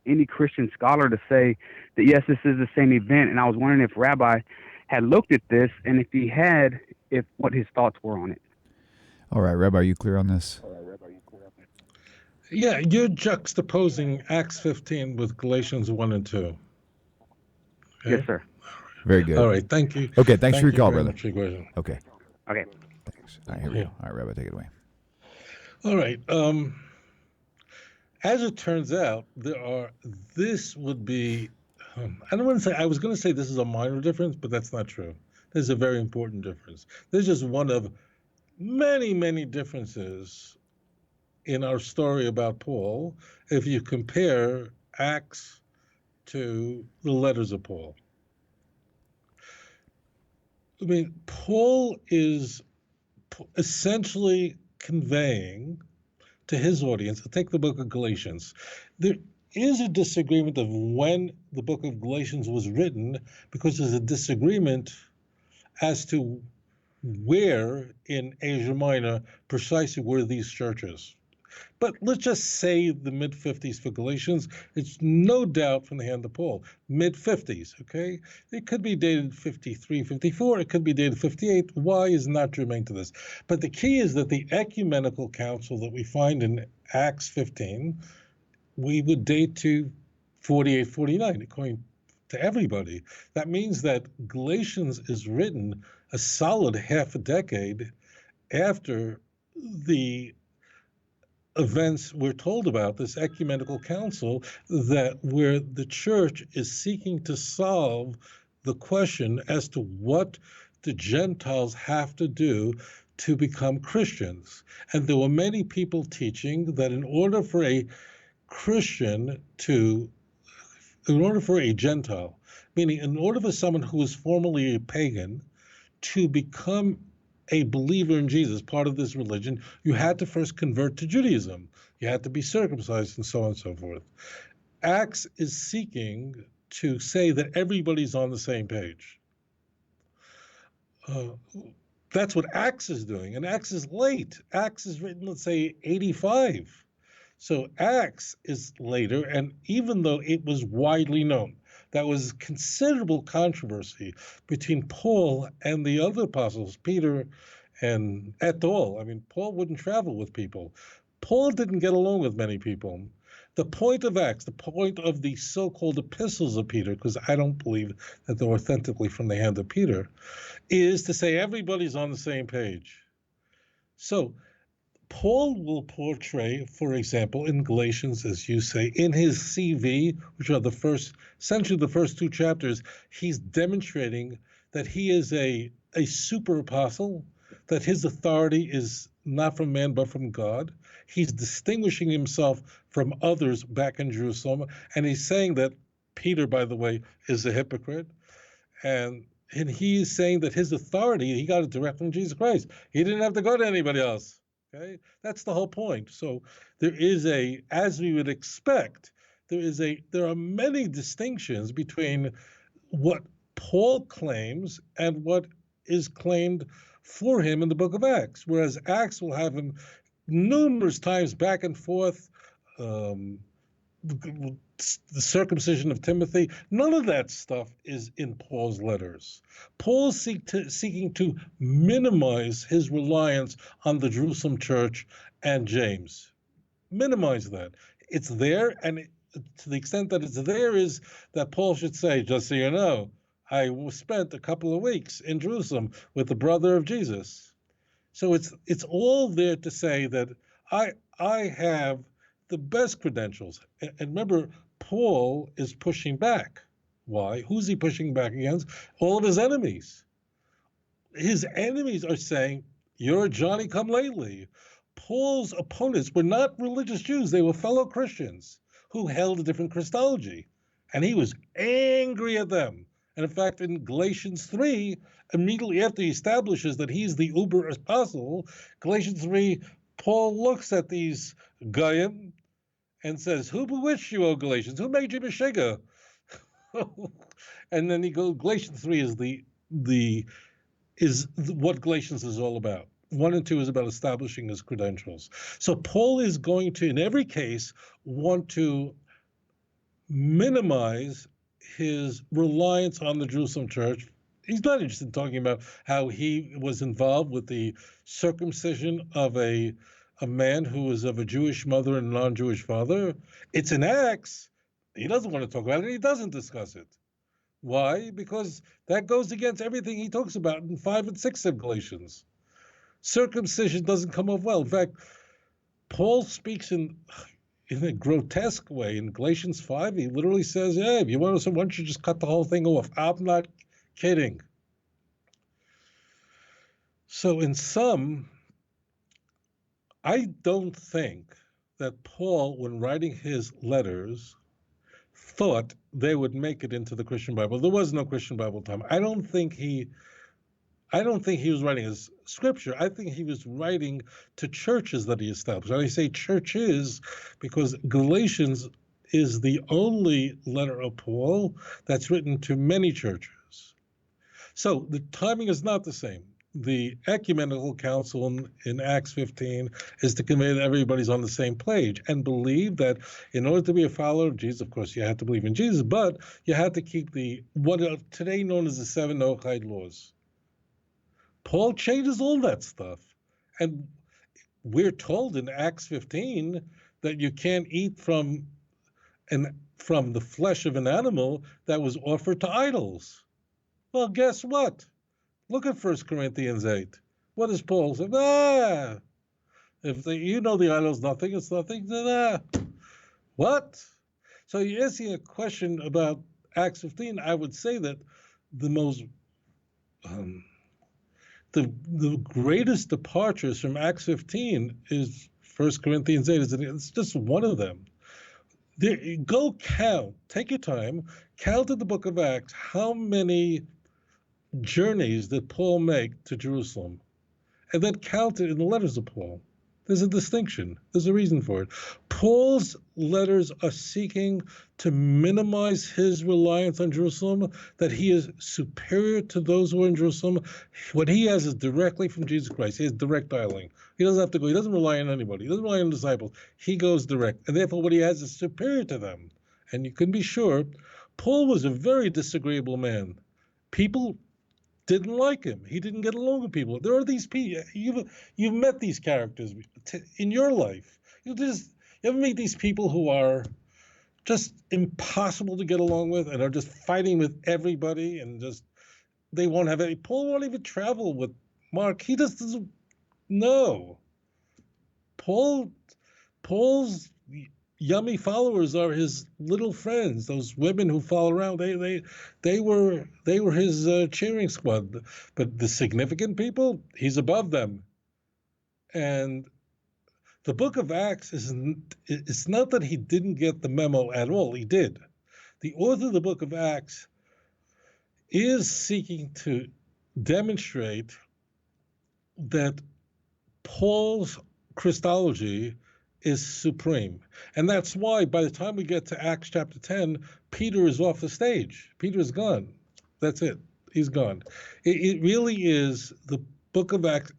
any Christian scholar to say that, yes, this is the same event. And I was wondering if Rabbi had looked at this, and if he had, what his thoughts were on it. All right, Rabbi, are you clear on this? Yeah, you're juxtaposing Acts 15 with Galatians 1 and 2. Okay? Yes, sir. Very good. All right, thank you. Okay, thanks for your call, brother. Okay. Okay. Thanks. All right, here we go. All right, Rabbi, take it away. All right. As it turns out, this would be, I don't want to say, I was going to say this is a minor difference, but that's not true. There's a very important difference. There's just one of many, many differences in our story about Paul if you compare Acts to the letters of Paul. I mean, Paul is essentially conveying to his audience, take the book of Galatians. There is a disagreement of when the book of Galatians was written because there's a disagreement as to where in Asia Minor precisely were these churches. But let's just say the mid-50s for Galatians. It's no doubt from the hand of Paul. Mid-50s, okay? It could be dated 53, 54. It could be dated 58. Why is not germane to this? But the key is that the ecumenical council that we find in Acts 15, we would date to 48, 49, according to everybody. That means that Galatians is written a solid half a decade after the events we're told about, this ecumenical council, that where the church is seeking to solve the question as to what the Gentiles have to do to become Christians. And there were many people teaching that in order for a Gentile, meaning in order for someone who was formerly a pagan to become a believer in Jesus, part of this religion, you had to first convert to Judaism. You had to be circumcised and so on and so forth. Acts is seeking to say that everybody's on the same page. That's what Acts is doing, and Acts is late. Acts is written, let's say, 85. So Acts is later, and even though it was widely known, that was considerable controversy between Paul and the other apostles, Peter and et al. I mean, Paul wouldn't travel with people. Paul didn't get along with many people. The point of Acts, the point of the so-called epistles of Peter, because I don't believe that they're authentically from the hand of Peter, is to say everybody's on the same page. So Paul will portray, for example, in Galatians, as you say, in his CV, which are essentially the first two chapters, he's demonstrating that he is a super apostle, that his authority is not from man but from God. He's distinguishing himself from others back in Jerusalem, and he's saying that Peter, by the way, is a hypocrite, and he is saying that his authority, he got it direct from Jesus Christ. He didn't have to go to anybody else. Okay, that's the whole point. So there is as we would expect, there are many distinctions between what Paul claims and what is claimed for him in the book of Acts, whereas Acts will have him numerous times back and forth, the circumcision of Timothy. None of that stuff is in Paul's letters. Paul's seeking to minimize his reliance on the Jerusalem church and James. Minimize that. It's there, and to the extent that it's there is that Paul should say, just so you know, I spent a couple of weeks in Jerusalem with the brother of Jesus. So it's all there to say that I have the best credentials. And remember, Paul is pushing back. Why? Who's he pushing back against? All of his enemies. His enemies are saying, you're a Johnny-come-lately. Paul's opponents were not religious Jews. They were fellow Christians who held a different Christology. And he was angry at them. And in fact, in Galatians 3, immediately after he establishes that he's the uber apostle, Galatians 3, Paul looks at these Goyim and says, who bewitched you, O Galatians? Who made you Meshiga? And then he goes, Galatians 3 is what Galatians is all about. 1 and 2 is about establishing his credentials. So Paul is going to, in every case, want to minimize his reliance on the Jerusalem church. He's not interested in talking about how he was involved with the circumcision of a man who was of a Jewish mother and a non-Jewish father. It's in Acts. He doesn't want to talk about it. He doesn't discuss it. Why? Because that goes against everything he talks about in 5 and 6 of Galatians. Circumcision doesn't come off well. In fact, Paul speaks in in a grotesque way. In Galatians 5, he literally says, yeah, if you want to, why don't you just cut the whole thing off? I'm not kidding. So in sum, I don't think that Paul, when writing his letters, thought they would make it into the Christian Bible. There was no Christian Bible time. I don't think he was writing his scripture. I think he was writing to churches that he established. And I say churches because Galatians is the only letter of Paul that's written to many churches. So the timing is not the same. The Ecumenical Council in Acts 15 is to convey that everybody's on the same page and believe that in order to be a follower of Jesus, of course, you have to believe in Jesus, but you have to keep what are today known as the 7 Noahide laws. Paul changes all that stuff. And we're told in Acts 15 that you can't eat from the flesh of an animal that was offered to idols. Well, guess what? Look at 1 Corinthians 8. What does Paul say? If the idol's nothing, it's nothing. What? So you're asking a question about Acts 15. I would say that the most the greatest departures from Acts 15 is 1 Corinthians 8. It's just one of them. Go count. Take your time. Count in the book of Acts how many journeys did Paul make to Jerusalem, and then count it in the letters of Paul. There's a distinction. There's a reason for it. Paul's letters are seeking to minimize his reliance on Jerusalem, that he is superior to those who are in Jerusalem. What he has is directly from Jesus Christ. He has direct dialing. He doesn't have to go. He doesn't rely on anybody. He doesn't rely on disciples. He goes direct. And therefore what he has is superior to them. And you can be sure Paul was a very disagreeable man. People didn't like him. He didn't get along with people. There are these people. You've met these characters in your life. You ever meet these people who are just impossible to get along with and are just fighting with everybody and just they won't have any. Paul won't even travel with Mark. He just doesn't know. Paul's yummy followers are his little friends, those women who follow around. They were his cheering squad. But the significant people, he's above them. And the book of Acts it's not that he didn't get the memo at all. He did. The author of the book of Acts is seeking to demonstrate that Paul's Christology is supreme. And that's why by the time we get to Acts chapter 10, Peter is off the stage. Peter is gone. That's it. He's gone. It really is, the book of Acts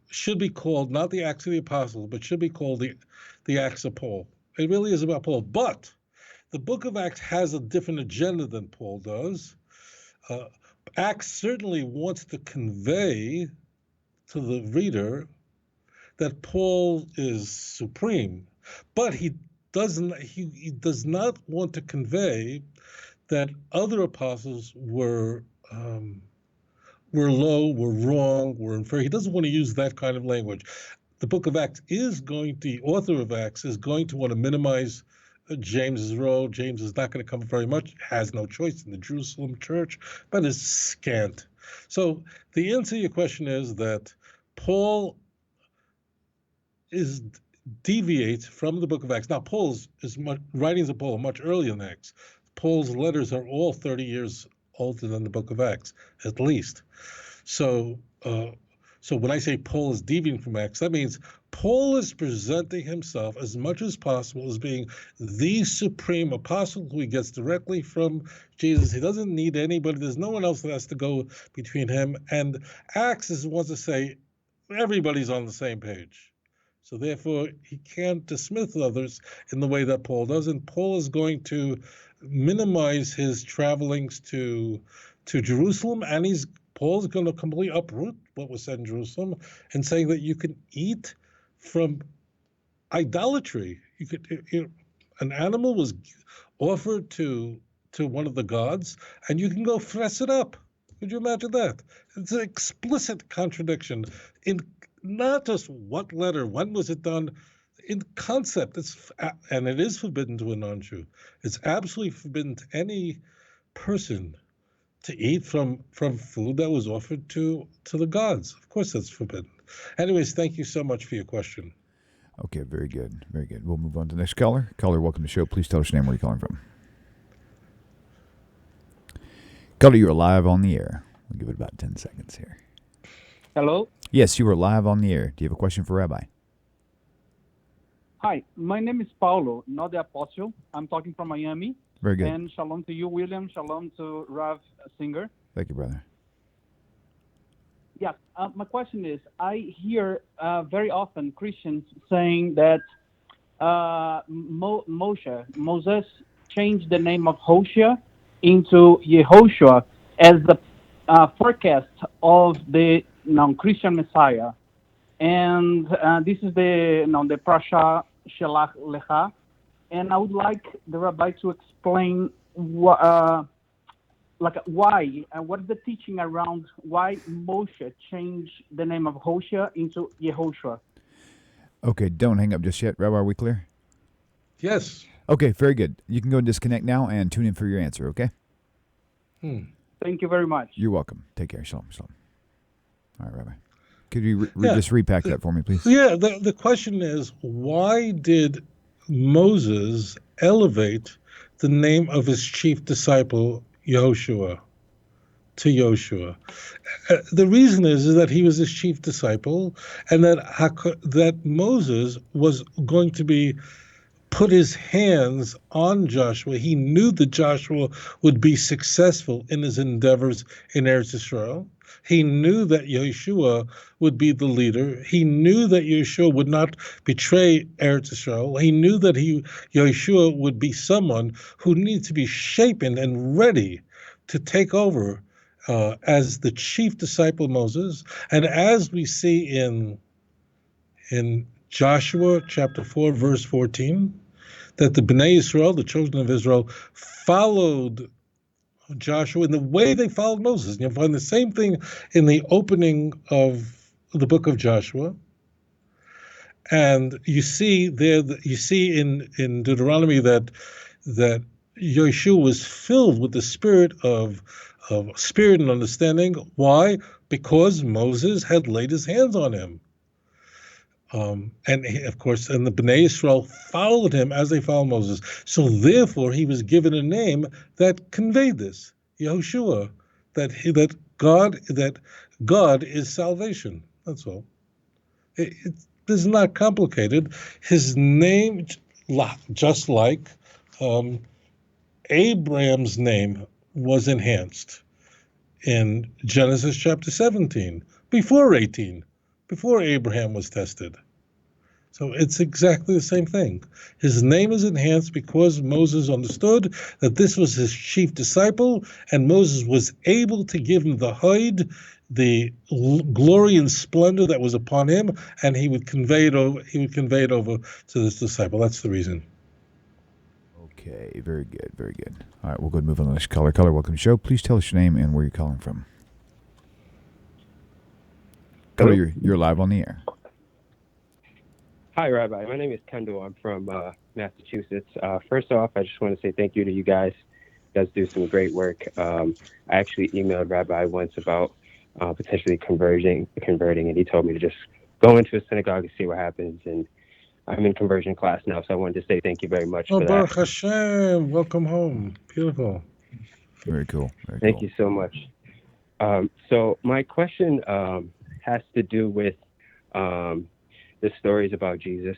should be called, not the Acts of the Apostles, but should be called the Acts of Paul. It really is about Paul. But the book of Acts has a different agenda than Paul does. Acts certainly wants to convey to the reader that Paul is supreme, but he does not want to convey that other apostles were low, were wrong, were inferior. He doesn't want to use that kind of language. The book of Acts the author of Acts is going to want to minimize James's role. James is not going to come very much, has no choice in the Jerusalem church, but is scant. So the answer to your question is that Paul deviates from the book of Acts. Now, writings of Paul are much earlier than Acts. Paul's letters are all 30 years older than the book of Acts, at least. So when I say Paul is deviating from Acts, that means Paul is presenting himself as much as possible as being the supreme apostle who he gets directly from Jesus. He doesn't need anybody. There's no one else that has to go between him. And Acts wants to say everybody's on the same page. So therefore, he can't dismiss others in the way that Paul does. And Paul is going to minimize his travelings to Jerusalem, and Paul's going to completely uproot what was said in Jerusalem and saying that you can eat from idolatry. An animal was offered to one of the gods, and you can go dress it up. Could you imagine that? It's an explicit contradiction in not just what letter, when was it done. in concept, and it is forbidden to a non-Jew. It's absolutely forbidden to any person to eat from food that was offered to the gods. Of course, that's forbidden. Anyways, thank you so much for your question. Okay, very good. Very good. We'll move on to the next caller. Caller, welcome to the show. Please tell us your name, where you're calling from. Caller, you're live on the air. We'll give it about 10 seconds here. Hello? Yes, you are live on the air. Do you have a question for Rabbi? Hi, my name is Paulo, not the apostle. I'm talking from Miami. Very good. And shalom to you, William. Shalom to Rav Singer. Thank you, brother. Yes, my question is, I hear very often Christians saying that Moses changed the name of Hoshea into Yehoshua as the forecast of the non-Christian Messiah. And this is the Parasha Shelach Lecha. And I would like the rabbi to explain why, what is the teaching around why Moshe changed the name of Hoshea into Yehoshua. Okay, don't hang up just yet. Rabbi, are we clear? Yes. Okay, very good. You can go and disconnect now and tune in for your answer, okay? Thank you very much. You're welcome. Take care. Shalom, shalom. All right, Rabbi. Could you just repack that for me, please? Yeah, the question is, why did Moses elevate the name of his chief disciple, Yoshua, to Yoshua? The reason is that he was his chief disciple, and that Moses was going to put his hands on Joshua. He knew that Joshua would be successful in his endeavors in Eretz Yisrael. He knew that Yahshua would be the leader. He knew that Yahshua would not betray Eretz Yisrael. He knew that Yahshua would be someone who needed to be shapen and ready to take over as the chief disciple of Moses. And as we see in Joshua chapter 4, verse 14, that the Bnei Israel, the children of Israel, followed Joshua in the way they followed Moses. And you'll find the same thing in the opening of the book of Joshua. And you see in Deuteronomy that Yahshua was filled with the spirit of spirit and understanding. Why? Because Moses had laid his hands on him. And of course, and the Bnei Israel followed him as they followed Moses. So therefore, he was given a name that conveyed this, Yahushua, that God is salvation. That's all. This is not complicated. His name, just like Abraham's name, was enhanced in Genesis chapter 17, before 18. Before Abraham was tested. So it's exactly the same thing. His name is enhanced because Moses understood that this was his chief disciple, and Moses was able to give him the hide, the glory and splendor that was upon him, and he would convey it over to this disciple. That's the reason. Okay, very good, very good. All right, we'll go and move on to the next caller. Caller, welcome to the show. Please tell us your name and where you're calling from. Caller, you're live on the air. Hi, Rabbi. My name is Kendall. I'm from Massachusetts. First off, I just want to say thank you to you guys. You guys do some great work. I actually emailed Rabbi once about potentially converting, and he told me to just go into a synagogue and see what happens. And I'm in conversion class now, so I wanted to say thank you very much for that. Baruch Hashem. Welcome home. Beautiful. Very cool. Thank you so much. So my question has to do with the stories about Jesus.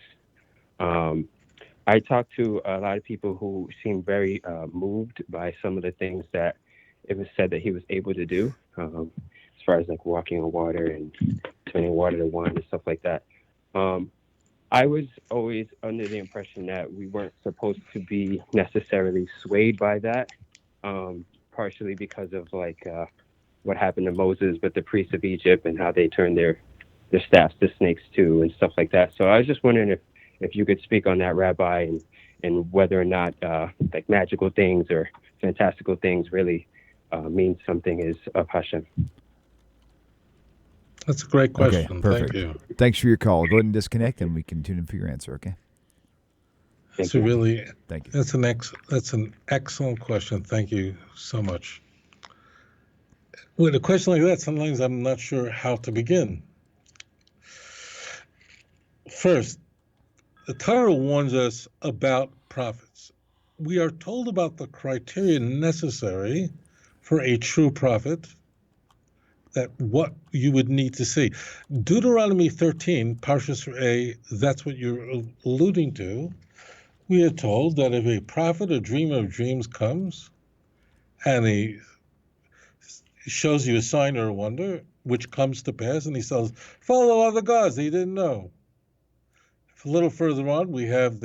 I talked to a lot of people who seemed very moved by some of the things that it was said that he was able to do, as far as like walking on water and turning water to wine and stuff like that. I was always under the impression that we weren't supposed to be necessarily swayed by that, partially because of like what happened to Moses with the priests of Egypt and how they turned their staffs to snakes too and stuff like that. So I was just wondering if you could speak on that, Rabbi, and whether or not like magical things or fantastical things really mean something is of Hashem. That's a great question. Okay, perfect. Thank you. Thanks for your call. Go ahead and disconnect, and we can tune in for your answer. Okay. That's a really, Thank you. that's an excellent question. Thank you so much. With a question like that, sometimes I'm not sure how to begin. First, the Torah warns us about prophets. We are told about the criteria necessary for a true prophet, that what you would need to see. Deuteronomy 13, Parshas Re'eh, that's what you're alluding to. We are told that if a prophet or dreamer of dreams comes and he shows you a sign or a wonder, which comes to pass, and he says, follow other gods that you didn't know. A little further on, we have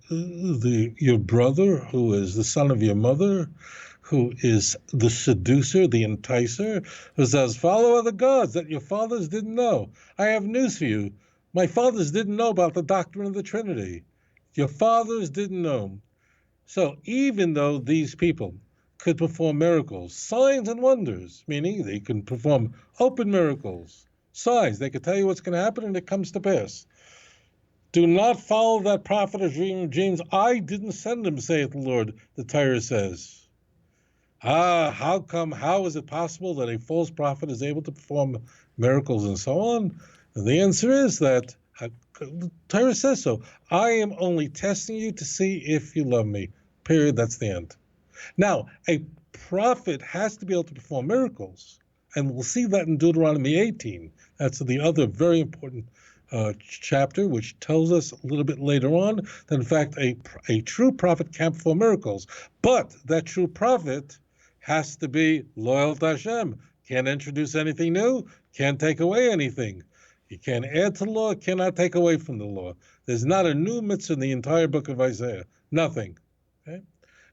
your brother, who is the son of your mother, who is the seducer, the enticer, who says, follow other gods that your fathers didn't know. I have news for you. My fathers didn't know about the doctrine of the Trinity. Your fathers didn't know. So even though these people could perform miracles, signs and wonders, meaning they can perform open miracles, signs, they could tell you what's going to happen and it comes to pass. Do not follow that prophet or dream of dreams. I didn't send him, saith the Lord, the Torah says. How is it possible that a false prophet is able to perform miracles and so on? And the answer is that the Torah says so. I am only testing you to see if you love me. Period. That's the end. Now, a prophet has to be able to perform miracles, and we'll see that in Deuteronomy 18. That's the other very important chapter, which tells us a little bit later on that, in fact, a true prophet can perform miracles. But that true prophet has to be loyal to Hashem. Can't introduce anything new, can't take away anything. You can't add to the law, cannot take away from the law. There's not a new mitzvah in the entire book of Isaiah. Nothing. Okay?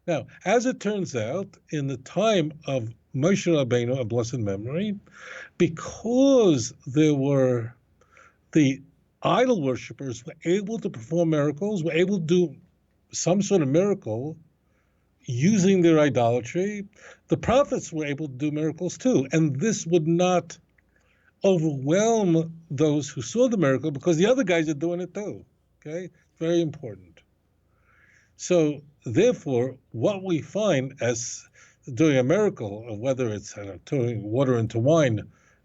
Now, as it turns out, in the time of Moshe Rabbeinu, of blessed memory, because there were the idol worshippers were able to perform miracles, were able to do some sort of miracle using their idolatry, the prophets were able to do miracles too. And this would not overwhelm those who saw the miracle because the other guys are doing it too. Okay? Very important. So therefore, what we find as doing a miracle, of whether it's turning water into wine,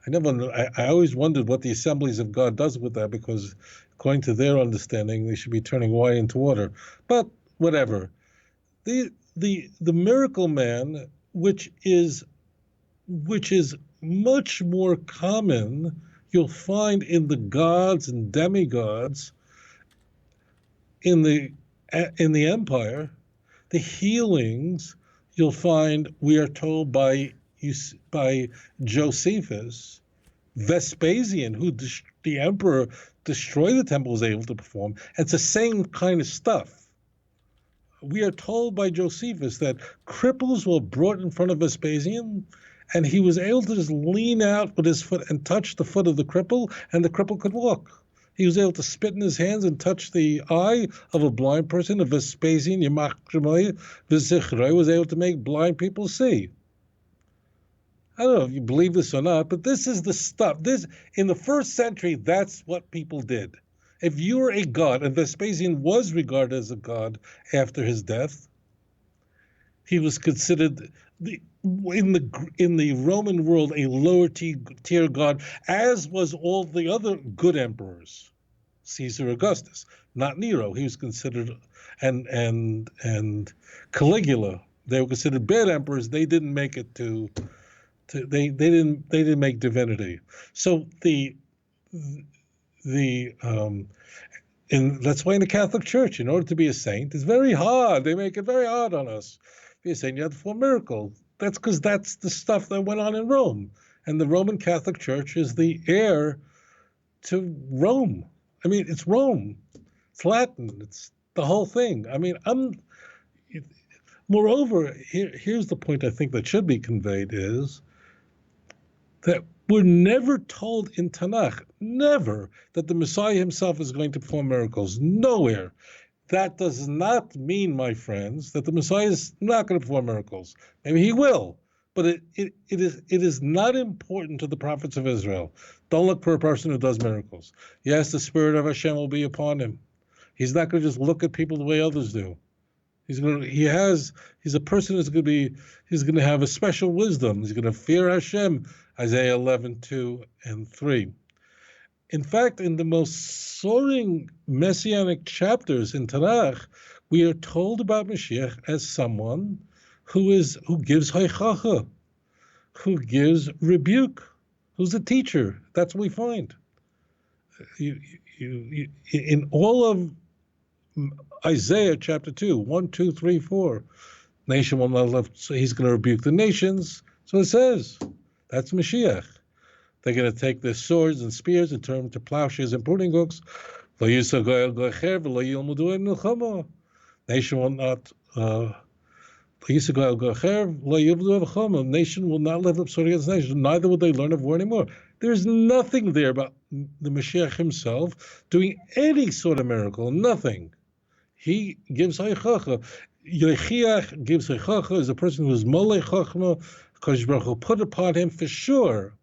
I always wondered what the Assemblies of God does with that, because according to their understanding, they should be turning wine into water. But whatever. The miracle man, which is much more common, you'll find in the gods and demigods in the empire, the healings you'll find, we are told by Josephus, Vespasian, who the emperor destroyed the temple, was able to perform. It's the same kind of stuff. We are told by Josephus that cripples were brought in front of Vespasian, and he was able to just lean out with his foot and touch the foot of the cripple, and the cripple could walk. He was able to spit in his hands and touch the eye of a blind person. Of Vespasian, was able to make blind people see. I don't know if you believe this or not, but this is the stuff. In the first century, that's what people did. If you were a god, and Vespasian was regarded as a god after his death, he was considered in the Roman world a lower tier god, as was all the other good emperors. Caesar Augustus, not Nero. He was considered, and Caligula. They were considered bad emperors. They didn't make it they didn't make divinity. So that's why in the Catholic Church, in order to be a saint, it's very hard. They make it very hard on us. To be a saint, you have to perform miracles. That's because that's the stuff that went on in Rome. And the Roman Catholic Church is the heir to Rome. I mean, it's Rome. It's Latin. It's the whole thing. I mean, moreover, here's the point I think that should be conveyed is that we're never told in Tanakh, never, that the Messiah himself is going to perform miracles. Nowhere. That does not mean, my friends, that the Messiah is not going to perform miracles. Maybe he will, but it is not important to the prophets of Israel. Don't look for a person who does miracles. Yes, the Spirit of Hashem will be upon him. He's not going to just look at people the way others do. He's a person who's going to have a special wisdom. He's going to fear Hashem, Isaiah 11:2 and 3. In fact, in the most soaring messianic chapters in Tanakh, we are told about Mashiach as someone who gives haichacha, who gives rebuke, who's a teacher. That's what we find. In all of Isaiah chapter 2, 1, 2, 3, 4, nation will not left, so he's going to rebuke the nations. So it says, that's Mashiach. They're going to take their swords and spears and turn them to plowshares and pruning hooks. Nation will not nation will not live up sword against nation, neither will they learn of war anymore. There's nothing there about the Mashiach himself doing any sort of miracle, nothing. He gives haichacha. Yechiach gives haichacha is a person who is molei chachma. Kodesh Baruch Hu put upon him for sure.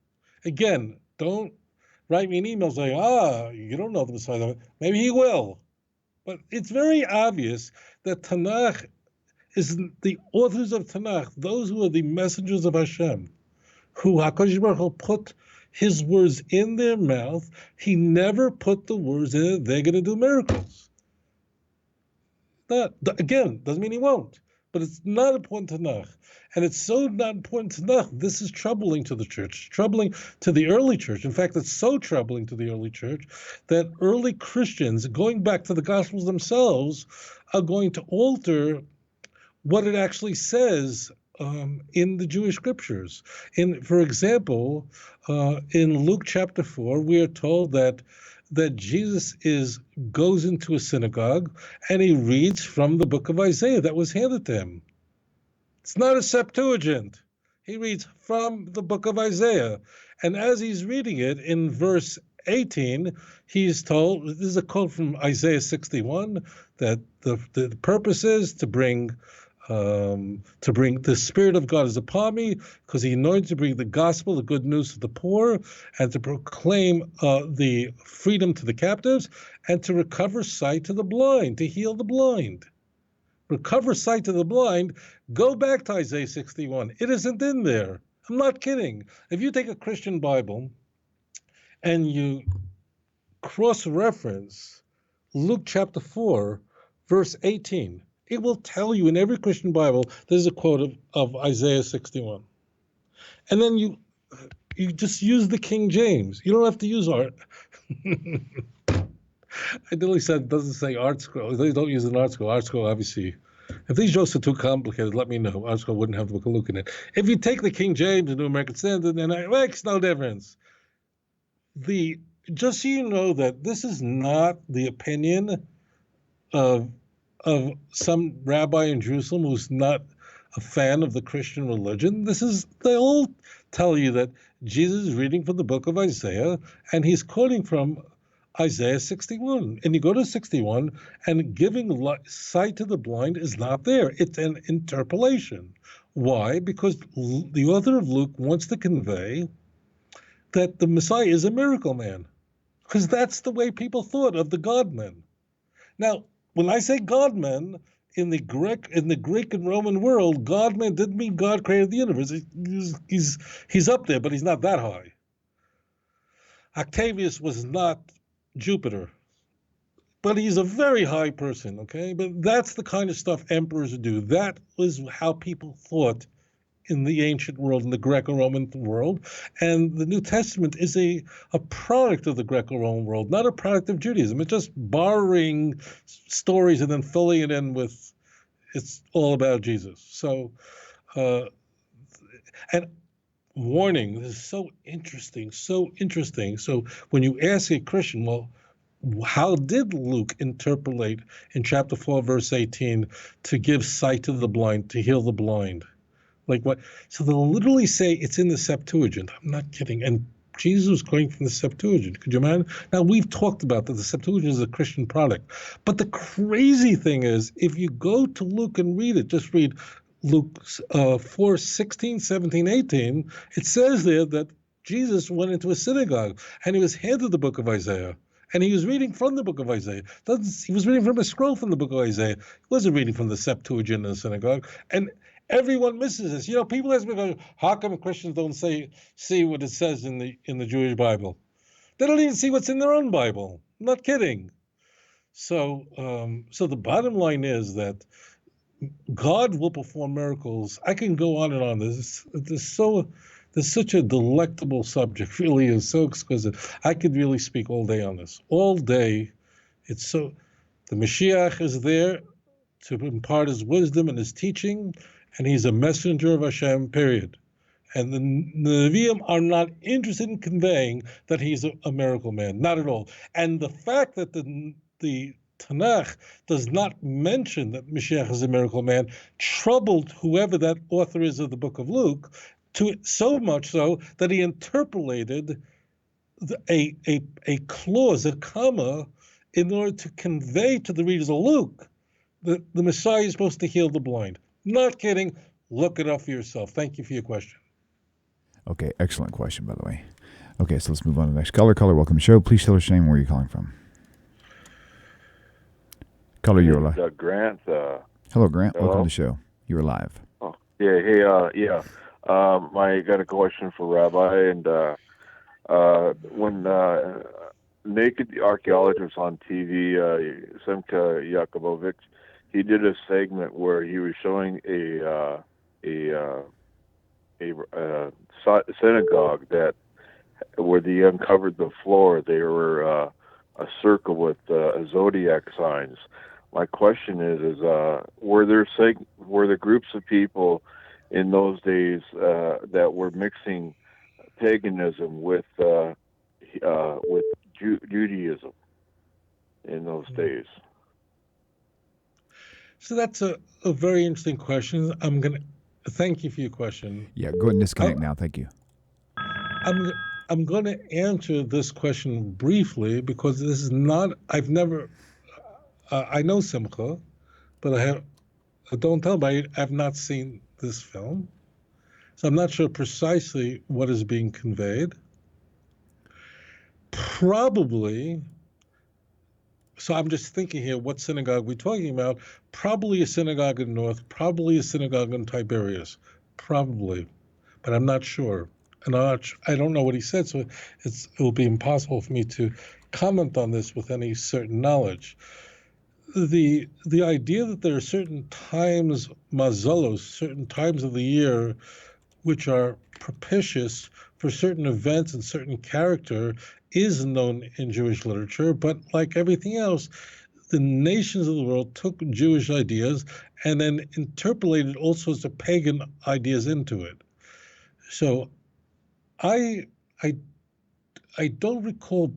Again, don't write me an email saying, you don't know the Messiah. Maybe he will. But it's very obvious that Tanakh is the authors of Tanakh, those who are the messengers of Hashem, who HaKadosh Baruch Hu put his words in their mouth. He never put the words in it, they're going to do miracles. Again, doesn't mean he won't, but it's not important to Tanakh. And it's so not important to Tanakh, this is troubling to the church, troubling to the early church. In fact, it's so troubling to the early church that early Christians, going back to the Gospels themselves, are going to alter what it actually says in the Jewish scriptures. For example, in Luke chapter 4, we are told that Jesus goes into a synagogue and he reads from the book of Isaiah that was handed to him. It's not a Septuagint. He reads from the book of Isaiah. And as he's reading it, in verse 18, he's told, this is a quote from Isaiah 61, that the purpose is to bring the Spirit of God is upon me, because he anointed to bring the gospel, the good news to the poor, and to proclaim the freedom to the captives, and to recover sight to the blind, to heal the blind. Recover sight to the blind. Go back to Isaiah 61. It isn't in there. I'm not kidding. If you take a Christian Bible and you cross-reference Luke chapter 4, verse 18, it will tell you in every Christian Bible there's a quote of Isaiah 61. And then you just use the King James. You don't have to use art. I nearly said it doesn't say art scroll. They don't use an art scroll. Art scroll, obviously. If these jokes are too complicated, let me know. Art scroll wouldn't have the book of Luke in it. If you take the King James and New American Standard, then it makes no difference. Just so you know that this is not the opinion of some rabbi in Jerusalem who's not a fan of the Christian religion. They all tell you that Jesus is reading from the book of Isaiah, and he's quoting from Isaiah 61. And you go to 61, and giving sight to the blind is not there. It's an interpolation. Why? Because the author of Luke wants to convey that the Messiah is a miracle man, because that's the way people thought of the God-man. Now, when I say God-man, in the Greek and Roman world, God-man didn't mean God created the universe. He's up there, but he's not that high. Octavius was not Jupiter, but he's a very high person, okay? But that's the kind of stuff emperors do. That was how people thought in the ancient world, in the Greco-Roman world. And the New Testament is a product of the Greco-Roman world, not a product of Judaism. It's just borrowing stories and then filling it in with, it's all about Jesus. So, and warning, this is so interesting, so interesting. So when you ask a Christian, well, how did Luke interpolate in chapter 4, verse 18, to give sight to the blind, to heal the blind? Like what? So they'll literally say it's in the Septuagint. I'm not kidding. And Jesus was going from the Septuagint. Could you imagine? Now, we've talked about that the Septuagint is a Christian product. But the crazy thing is, if you go to Luke and read it, just read Luke 4, 16, 17, 18, it says there that Jesus went into a synagogue and he was handed the book of Isaiah. And he was reading from the book of Isaiah. He was reading from a scroll from the book of Isaiah. He wasn't reading from the Septuagint in the synagogue. And everyone misses this. You know, people ask me, how come Christians don't see what it says in the Jewish Bible? They don't even see what's in their own Bible. I'm not kidding. So the bottom line is that God will perform miracles. I can go on and on. There's such a delectable subject. Really is so exquisite. I could really speak all day on this. All day. The Mashiach is there to impart his wisdom and his teaching, and he's a messenger of Hashem, period. And the Nevi'im are not interested in conveying that he's a miracle man. Not at all. And the fact that the Tanakh does not mention that Mashiach is a miracle man troubled whoever that author is of the book of Luke, so much so that he interpolated a clause, a comma, in order to convey to the readers of Luke that the Messiah is supposed to heal the blind. Not kidding. Look it up for yourself. Thank you for your question. Okay, excellent question, by the way. Okay, so let's move on to the next caller. Caller, welcome to the show. Please tell us your name and where you're calling from. Caller, you're live. Grant. Hello, Grant. Hello? Welcome to the show. You're live. Oh, yeah. Hey, I got a question for Rabbi. And when Naked Archaeologist on TV, Semka Yakubovich, he did a segment where he was showing a synagogue where they uncovered the floor. They were a circle with zodiac signs. My question is were there groups of people in those days that were mixing paganism with Judaism in those days? So that's a very interesting question. I'm going to thank you for your question. Yeah, go ahead and disconnect now. Thank you. I'm going to answer this question briefly because this is not, I've never, I know Simcha, but don't tell me, I've not seen this film. So I'm not sure precisely what is being conveyed. Probably, so I'm just thinking here, what synagogue we're talking about? Probably a synagogue in North, probably a synagogue in Tiberias, probably, but I'm not sure. And I don't know what he said, so it will be impossible for me to comment on this with any certain knowledge. The idea that there are certain times, mazalos, certain times of the year, which are propitious for certain events and certain character is known in Jewish literature, but like everything else, the nations of the world took Jewish ideas and then interpolated all sorts of pagan ideas into it. So I don't recall,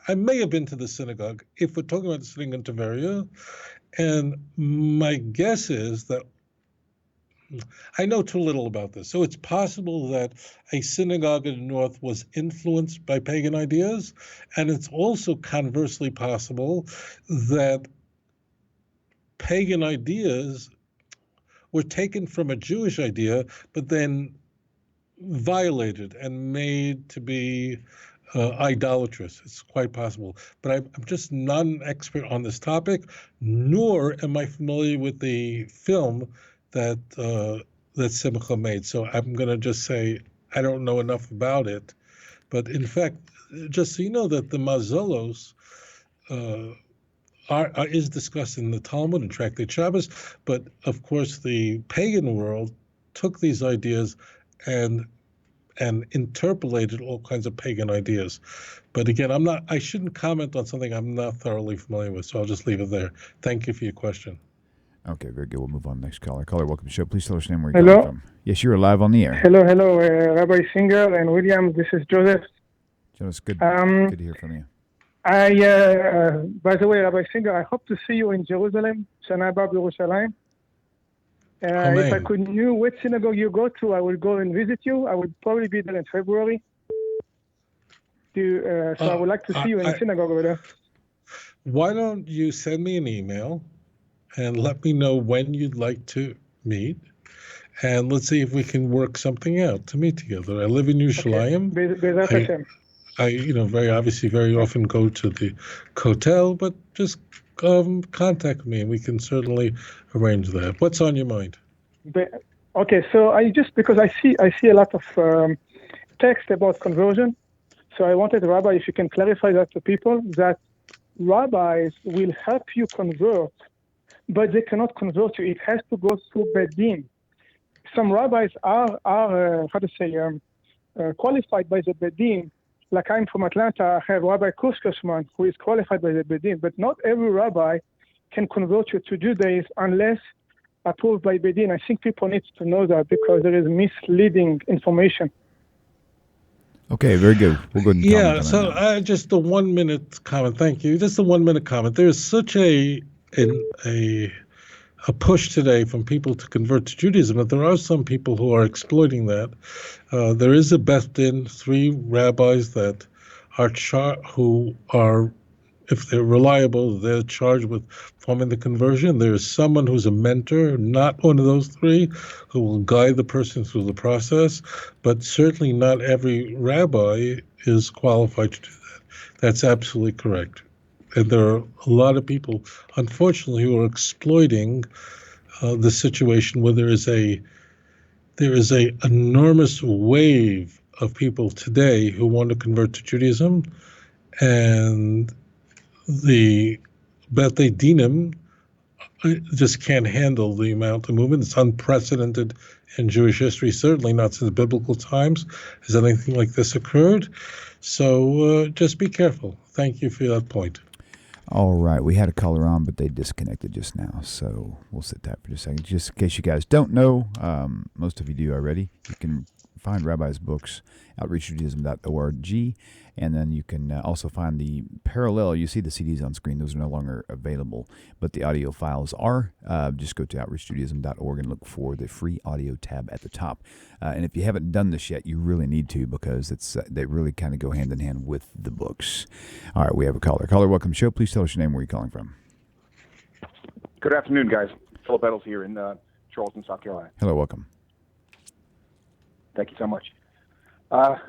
I may have been to the synagogue, if we're talking about the synagogue in Tveria, and my guess is that I know too little about this. So it's possible that a synagogue in the north was influenced by pagan ideas, and it's also conversely possible that pagan ideas were taken from a Jewish idea, but then violated and made to be idolatrous. It's quite possible. But I'm just not an expert on this topic, nor am I familiar with the film that Simcha made. So I'm going to just say I don't know enough about it. But in fact, just so you know that the mazalos is discussed in the Talmud and Tractate Shabbos, but of course the pagan world took these ideas and interpolated all kinds of pagan ideas. But again, I shouldn't comment on something I'm not thoroughly familiar with, so I'll just leave it there. Thank you for your question. Okay, very good. We'll move on to the next caller. Caller, welcome to the show. Please tell us your name, where you're calling from. Yes, you're live on the air. Hello, Rabbi Singer and William. This is Joseph. Joseph, good to hear from you. By the way, Rabbi Singer, I hope to see you in Jerusalem, Shana Haba Yerushalayim. If I could know which synagogue you go to, I will go and visit you. I would probably be there in February. So I would like to see you in the synagogue over there. Why don't you send me an email and let me know when you'd like to meet? and let's see if we can work something out to meet together. I live in Yerushalayim. I very obviously very often go to the hotel, but just contact me and we can certainly arrange that. What's on your mind? Okay, so because I see a lot of text about conversion, so I wanted, Rabbi, if you can clarify that to people, that rabbis will help you convert, but they cannot convert you. It has to go through Bedin. Some rabbis are qualified by the Bedin. Like I'm from Atlanta, I have Rabbi Kuskosman, who is qualified by the Bedin, but not every rabbi can convert you to Judaism unless approved by Bedin. I think people need to know that because there is misleading information. Okay, very good. We'll go ahead and comment on so that. Just a 1 minute comment. Thank you. Just a 1 minute comment. There is such a push today from people to convert to Judaism, but there are some people who are exploiting that. There is a Beth-Din, 3 rabbis that are who are, if they're reliable, they're charged with forming the conversion. There is someone who's a mentor, not one of those 3, who will guide the person through the process, but certainly not every rabbi is qualified to do that. That's absolutely correct. And there are a lot of people, unfortunately, who are exploiting the situation where there is a enormous wave of people today who want to convert to Judaism, and the Beth Dinim just can't handle the amount of movement. It's unprecedented in Jewish history, certainly not since biblical times has anything like this occurred. So just be careful. Thank you for that point. All right. We had a caller on, but they disconnected just now. So we'll sit tight for just a second. Just in case you guys don't know, most of you do already, you can find Rabbi's books, outreachjudaism.org, and then you can also find the parallel. You see the CDs on screen. Those are no longer available, but the audio files are. Just go to outreachjudaism.org and look for the free audio tab at the top. And if you haven't done this yet, you really need to, because they really kind of go hand in hand with the books. All right, we have a caller. Caller, welcome to the show. Please tell us your name, where you're calling from. Good afternoon, guys. Philip Eddles here in Charleston, South Carolina. Hello, welcome. Thank you so much.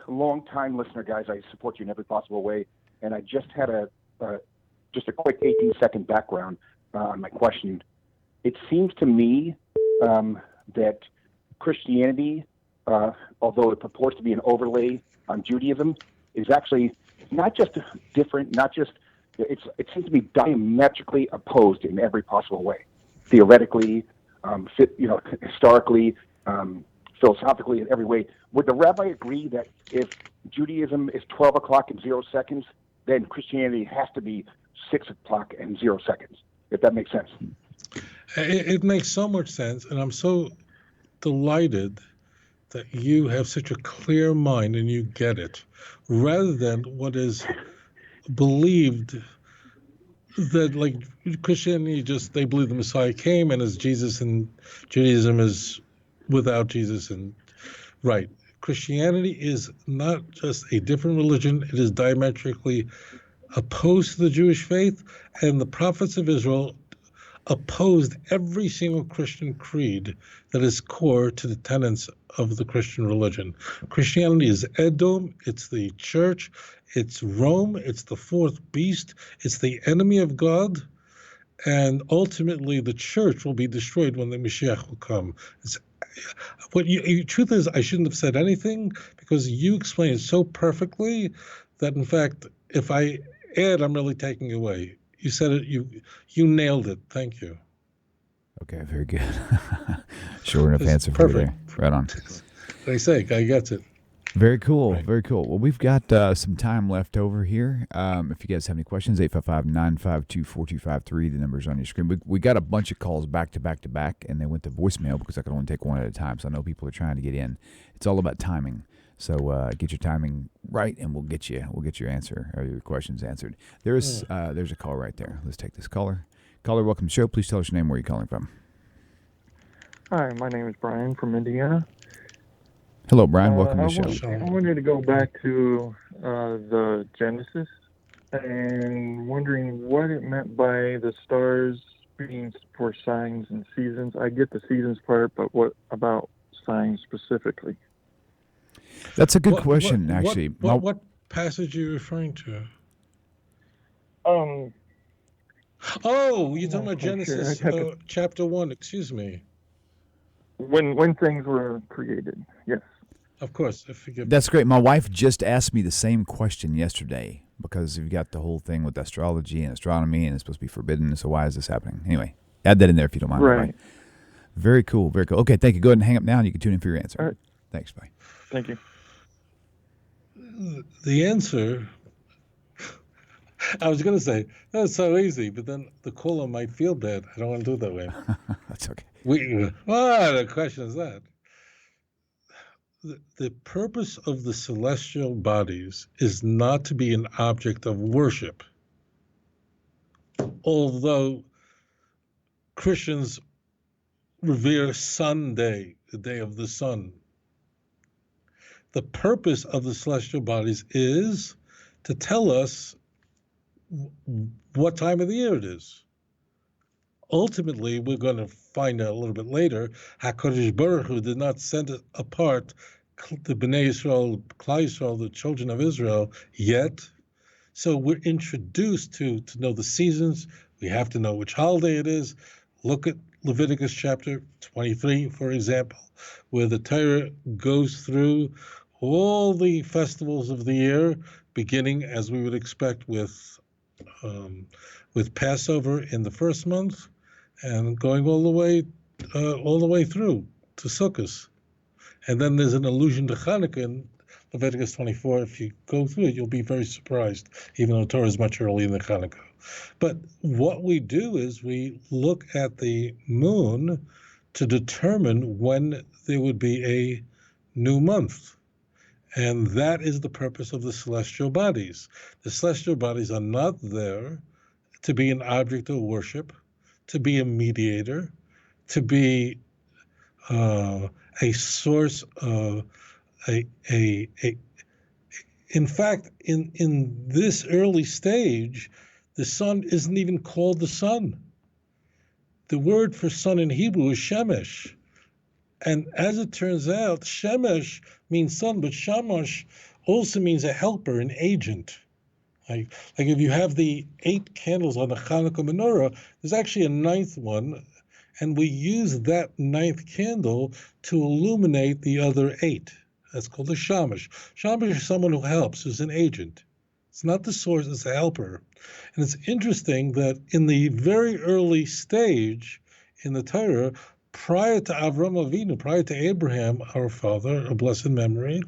Long-time listener, guys. I support you in every possible way. And I just had just a quick 18-second background on my question. It seems to me that Christianity, although it purports to be an overlay on Judaism, is actually not just different, it seems to be diametrically opposed in every possible way. Theoretically, historically, philosophically, in every way. Would the rabbi agree that if Judaism is 12 o'clock and 0 seconds, then Christianity has to be 6 o'clock and 0 seconds, if that makes sense? It makes so much sense, and I'm so delighted that you have such a clear mind and you get it, rather than what is believed that, like, Christianity, they believe the Messiah came and as Jesus, and Judaism is without Jesus. And right, Christianity is not just a different religion, it is diametrically opposed to the Jewish faith, and the prophets of Israel opposed every single Christian creed that is core to the tenets of the Christian religion. Christianity is Edom, it's the church, it's Rome, it's the fourth beast, it's the enemy of God, and ultimately the church will be destroyed when the Mashiach will come. Truth is, I shouldn't have said anything, because you explained it so perfectly that, in fact, if I add, I'm really taking away. You said it. You nailed it. Thank you. Okay, very good. Short enough answer for perfect. you there. Right on. They say, guy gets it. Very cool. Right. Very cool. Well, we've got some time left over here. If you guys have any questions, 855-952-4253. The number's on your screen. We got a bunch of calls back to back to back, and they went to voicemail because I could only take one at a time. So I know people are trying to get in. It's all about timing. So get your timing right, and we'll get your answer or your questions answered. There's a call right there. Let's take this caller. Caller, welcome to the show. Please tell us your name, where you're calling from. Hi, my name is Brian from Indiana. Hello, Brian. Welcome to the show. I wanted to go back to the Genesis and wondering what it meant by the stars being for signs and seasons. I get the seasons part, but what about signs specifically? That's a good question, actually. What passage are you referring to? Um, Oh, you're talking about not quite sure. Genesis I'd have to- chapter 1, excuse me. when things were created, yes. Of course, I forget. That's great. My wife just asked me the same question yesterday because you've got the whole thing with astrology and astronomy, and it's supposed to be forbidden. So why is this happening? Anyway, add that in there if you don't mind. Right. Very cool. Very cool. Okay, thank you. Go ahead and hang up now, and you can tune in for your answer. All right. Thanks. Bye. Thank you. The answer, I was going to say, that's so easy, but then the caller might feel bad. I don't want to do it that way. That's okay. The question is that. The purpose of the celestial bodies is not to be an object of worship. Although Christians revere Sunday, the day of the sun, the purpose of the celestial bodies is to tell us what time of the year it is. Ultimately, we're going to find out a little bit later, HaKadosh Baruch Hu did not send apart the Bnei Yisrael, Klal Yisrael, the children of Israel, yet. So we're introduced to know the seasons. We have to know which holiday it is. Look at Leviticus chapter 23, for example, where the Torah goes through all the festivals of the year, beginning, as we would expect, with Passover in the first month, and going all the way through to Sukkot. And then there's an allusion to Hanukkah in Leviticus 24. If you go through it, you'll be very surprised, even though Torah is much earlier than Hanukkah. But what we do is we look at the moon to determine when there would be a new month. And that is the purpose of the celestial bodies. The celestial bodies are not there to be an object of worship, to be a mediator, to be a source of in fact, in this early stage, the sun isn't even called the sun. The word for sun in Hebrew is shemesh. And as it turns out, shemesh means sun, but shamash also means a helper, an agent. Like if you have the 8 candles on the Hanukkah menorah, there's actually a 9th one, and we use that 9th candle to illuminate the other 8. That's called a shamash. Shamash is someone who helps, who's an agent. It's not the source, it's a helper. And it's interesting that in the very early stage in the Torah, prior to Avram Avinu, prior to Abraham, our father, of blessed memory,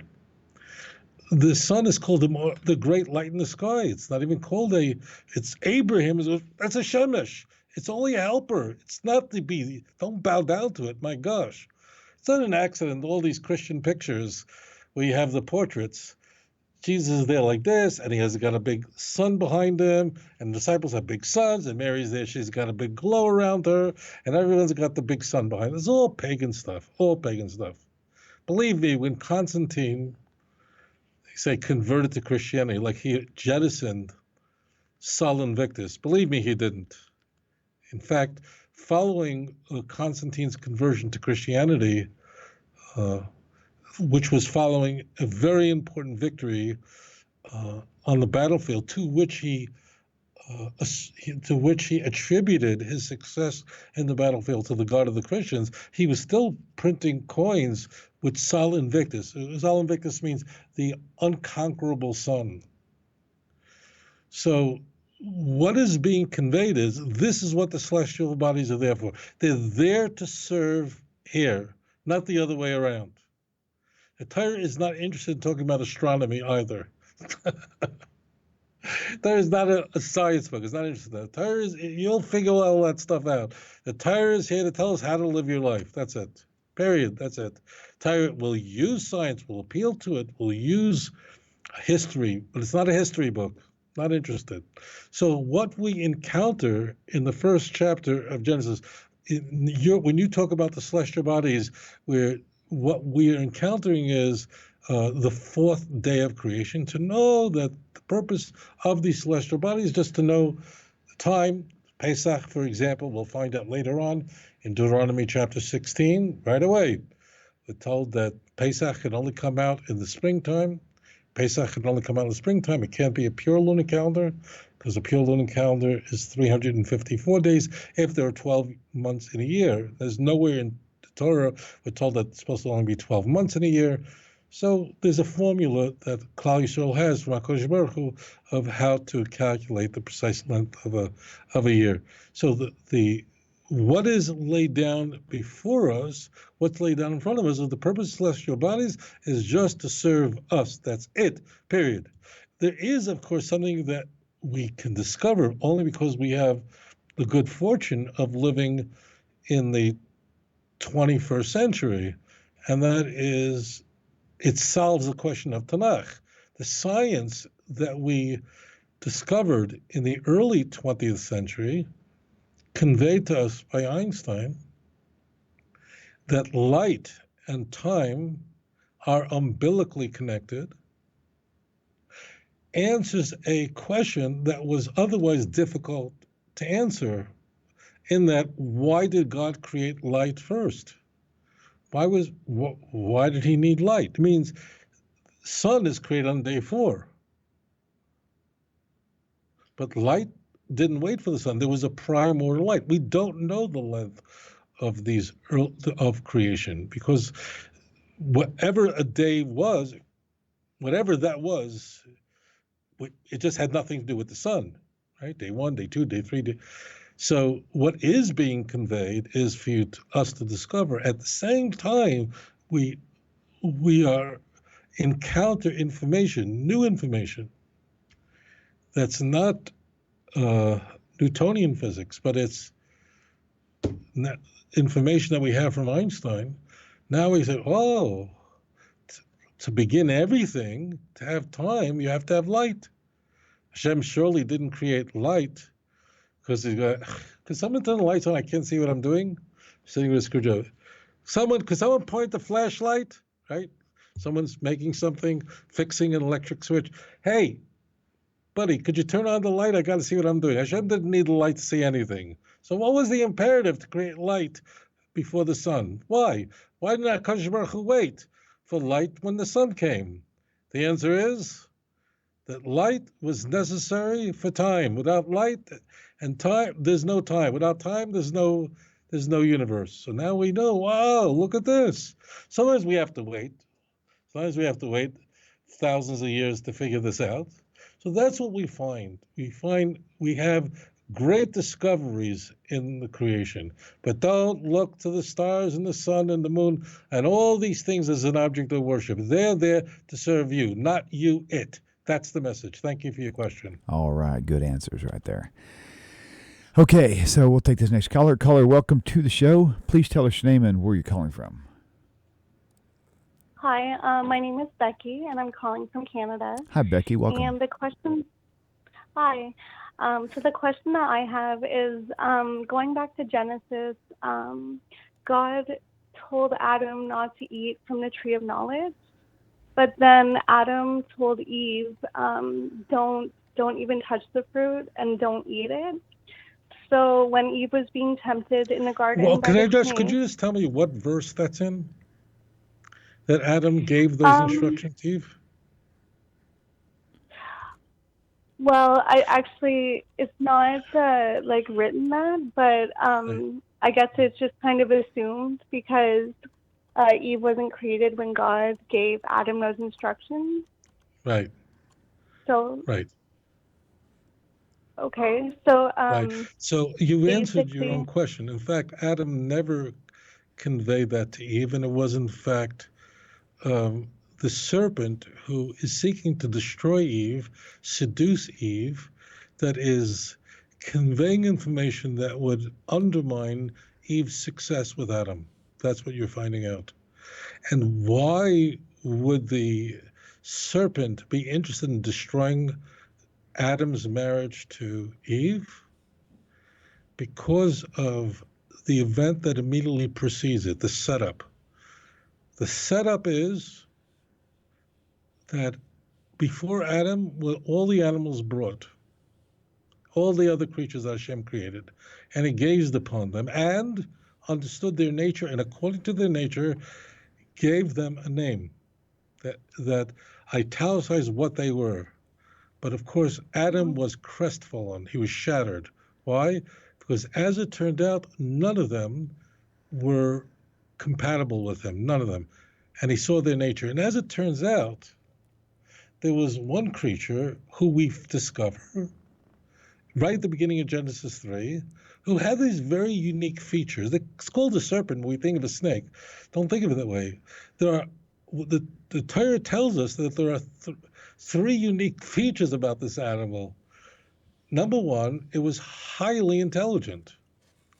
the sun is called the great light in the sky. It's not even called it's Abraham. That's a shemesh. It's only a helper. It's not to be, don't bow down to it, my gosh. It's not an accident, all these Christian pictures where you have the portraits. Jesus is there like this, and he has got a big sun behind him, and the disciples have big suns, and Mary's there, she's got a big glow around her, and everyone's got the big sun behind her. It's all pagan stuff, Believe me, when Constantine, they say, converted to Christianity, like he jettisoned Sol Invictus, believe me, he didn't. In fact, following Constantine's conversion to Christianity, which was following a very important victory on the battlefield, to which he attributed his success in the battlefield to the God of the Christians, he was still printing coins with Sol Invictus. Sol Invictus means the unconquerable sun. So what is being conveyed is this is what the celestial bodies are there for. They're there to serve here, not the other way around. The Torah is not interested in talking about astronomy either. Torah is not a science book. It's not interested in that. Torah is, you'll figure all that stuff out. The Torah is here to tell us how to live your life. That's it. Period. That's it. Torah will use science, will appeal to it, will use history, but it's not a history book. Not interested. So what we encounter in the first chapter of Genesis, when you talk about the celestial bodies, what we are encountering is the 4th day of creation, to know that the purpose of these celestial bodies is just to know the time. Pesach, for example, we'll find out later on in Deuteronomy chapter 16, right away. We're told that Pesach can only come out in the springtime. Pesach can only come out in the springtime. It can't be a pure lunar calendar because a pure lunar calendar is 354 days if there are 12 months in a year. There's nowhere in the Torah we're told that it's supposed to only be 12 months in a year. So there's a formula that Klal Yisrael has from HaKadosh Baruch Hu of how to calculate the precise length of a year. So the what is laid down before us, what's laid down in front of us, of the purpose of celestial bodies is just to serve us. That's it, period. There is, of course, something that we can discover only because we have the good fortune of living in the 21st century, and that is it solves the question of Tanakh. The science that we discovered in the early 20th century conveyed to us by Einstein that light and time are umbilically connected, answers a question that was otherwise difficult to answer, in that why did God create light first? Why did he need light? It means sun is created on day 4. But light didn't wait for the sun. There was a primordial light. We don't know the length of these of creation because whatever a day was, whatever that was, it just had nothing to do with the sun, right? Day 1, day 2, day 3. So what is being conveyed is for us to discover. At the same time, we are encounter information, new information that's not Newtonian physics, but it's information that we have from Einstein. Now we say, oh, to begin everything, to have time, you have to have light. Hashem surely didn't create light because someone turn the lights on, I can't see what I'm doing. Sitting with a screwdriver. Could someone point the flashlight, right? Someone's making something, fixing an electric switch. Hey, buddy, could you turn on the light? I got to see what I'm doing. Hashem didn't need the light to see anything. So what was the imperative to create light before the sun? Why? Why didn't HaKadosh Baruch Hu wait for light when the sun came? The answer is that light was necessary for time. Without light and time, there's no time. Without time, there's no universe. So now we know, wow, look at this. Sometimes we have to wait. Sometimes we have to wait thousands of years to figure this out. So that's what we find. We have great discoveries in the creation, but don't look to the stars and the sun and the moon and all these things as an object of worship. They're there to serve you, not you it. That's the message. Thank you for your question. All right, good answers right there. Okay, so we'll take this next caller. Caller, welcome to the show. Please tell us your name and where you're calling from. Hi, my name is Becky, and I'm calling from Canada. Hi, Becky. Welcome. And the question that I have is going back to Genesis. God told Adam not to eat from the tree of knowledge, but then Adam told Eve, don't even touch the fruit and don't eat it. So when Eve was being tempted in the garden, could you just tell me what verse that's in? That Adam gave those instructions to Eve? Well, it's not written that, but I guess it's just kind of assumed because Eve wasn't created when God gave Adam those instructions. Right. So. Right. Okay. So. Right. So you answered your own question. In fact, Adam never conveyed that to Eve, and it was in fact the serpent who is seeking to destroy Eve, seduce Eve, that is conveying information that would undermine Eve's success with Adam. That's what you're finding out. And why would the serpent be interested in destroying Adam's marriage to Eve? Because of the event that immediately precedes it, the setup. The setup is that before Adam were all the animals brought, all the other creatures that Hashem created, and he gazed upon them and understood their nature, and according to their nature, gave them a name that italicized what they were. But of course, Adam was crestfallen. He was shattered. Why? Because as it turned out, none of them were compatible with him, none of them. And he saw their nature. And as it turns out, there was one creature who we discover right at the beginning of Genesis 3, who had these very unique features. It's called a serpent when we think of a snake. Don't think of it that way. The Torah tells us that there are three unique features about this animal. Number one, it was highly intelligent.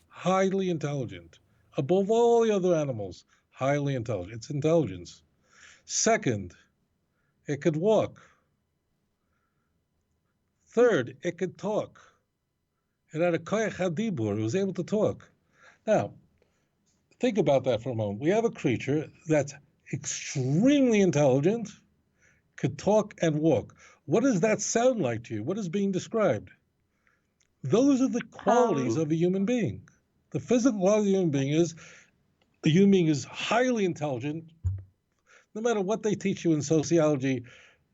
Highly intelligent. Above all the other animals, highly intelligent. It's intelligence. Second, it could walk. Third, it could talk. It had a koyach hadibur. It was able to talk. Now, think about that for a moment. We have a creature that's extremely intelligent, could talk and walk. What does that sound like to you? What is being described? Those are the qualities of a human being. The physical quality of a human being is highly intelligent. No matter what they teach you in sociology,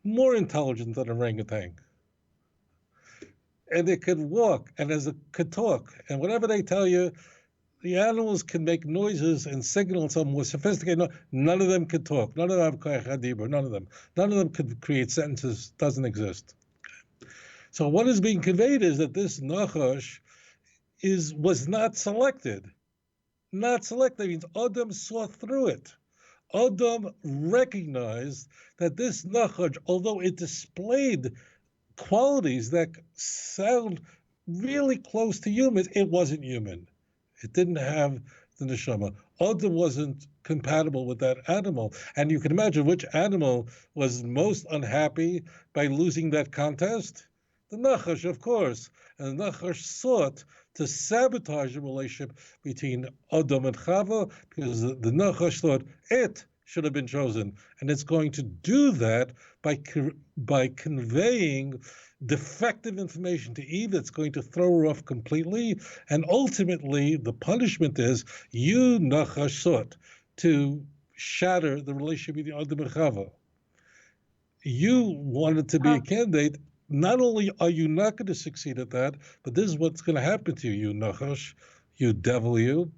more intelligent than an orangutan. And it could walk, and it could talk. And whatever they tell you, the animals can make noises and signal some more sophisticated. None of them could talk. None of them have koyach hadibur. None of them. None of them could create sentences. Doesn't exist. So what is being conveyed is that this nachash was not selected. Not selected means Adam saw through it. Adam recognized that this nachash, although it displayed qualities that sound really close to humans, it wasn't human. It didn't have the neshama. Adam wasn't compatible with that animal. And you can imagine which animal was most unhappy by losing that contest? The nachash, of course. And the nachash sought to sabotage the relationship between Adam and Chava because the nachash thought it should have been chosen. And it's going to do that by conveying defective information to Eve that's going to throw her off completely. And ultimately, the punishment is you, nachash, sought to shatter the relationship between Adam and Chava. You wanted to be a candidate. Not only are you not going to succeed at that, but this is what's going to happen to you, nachash, you devil, you.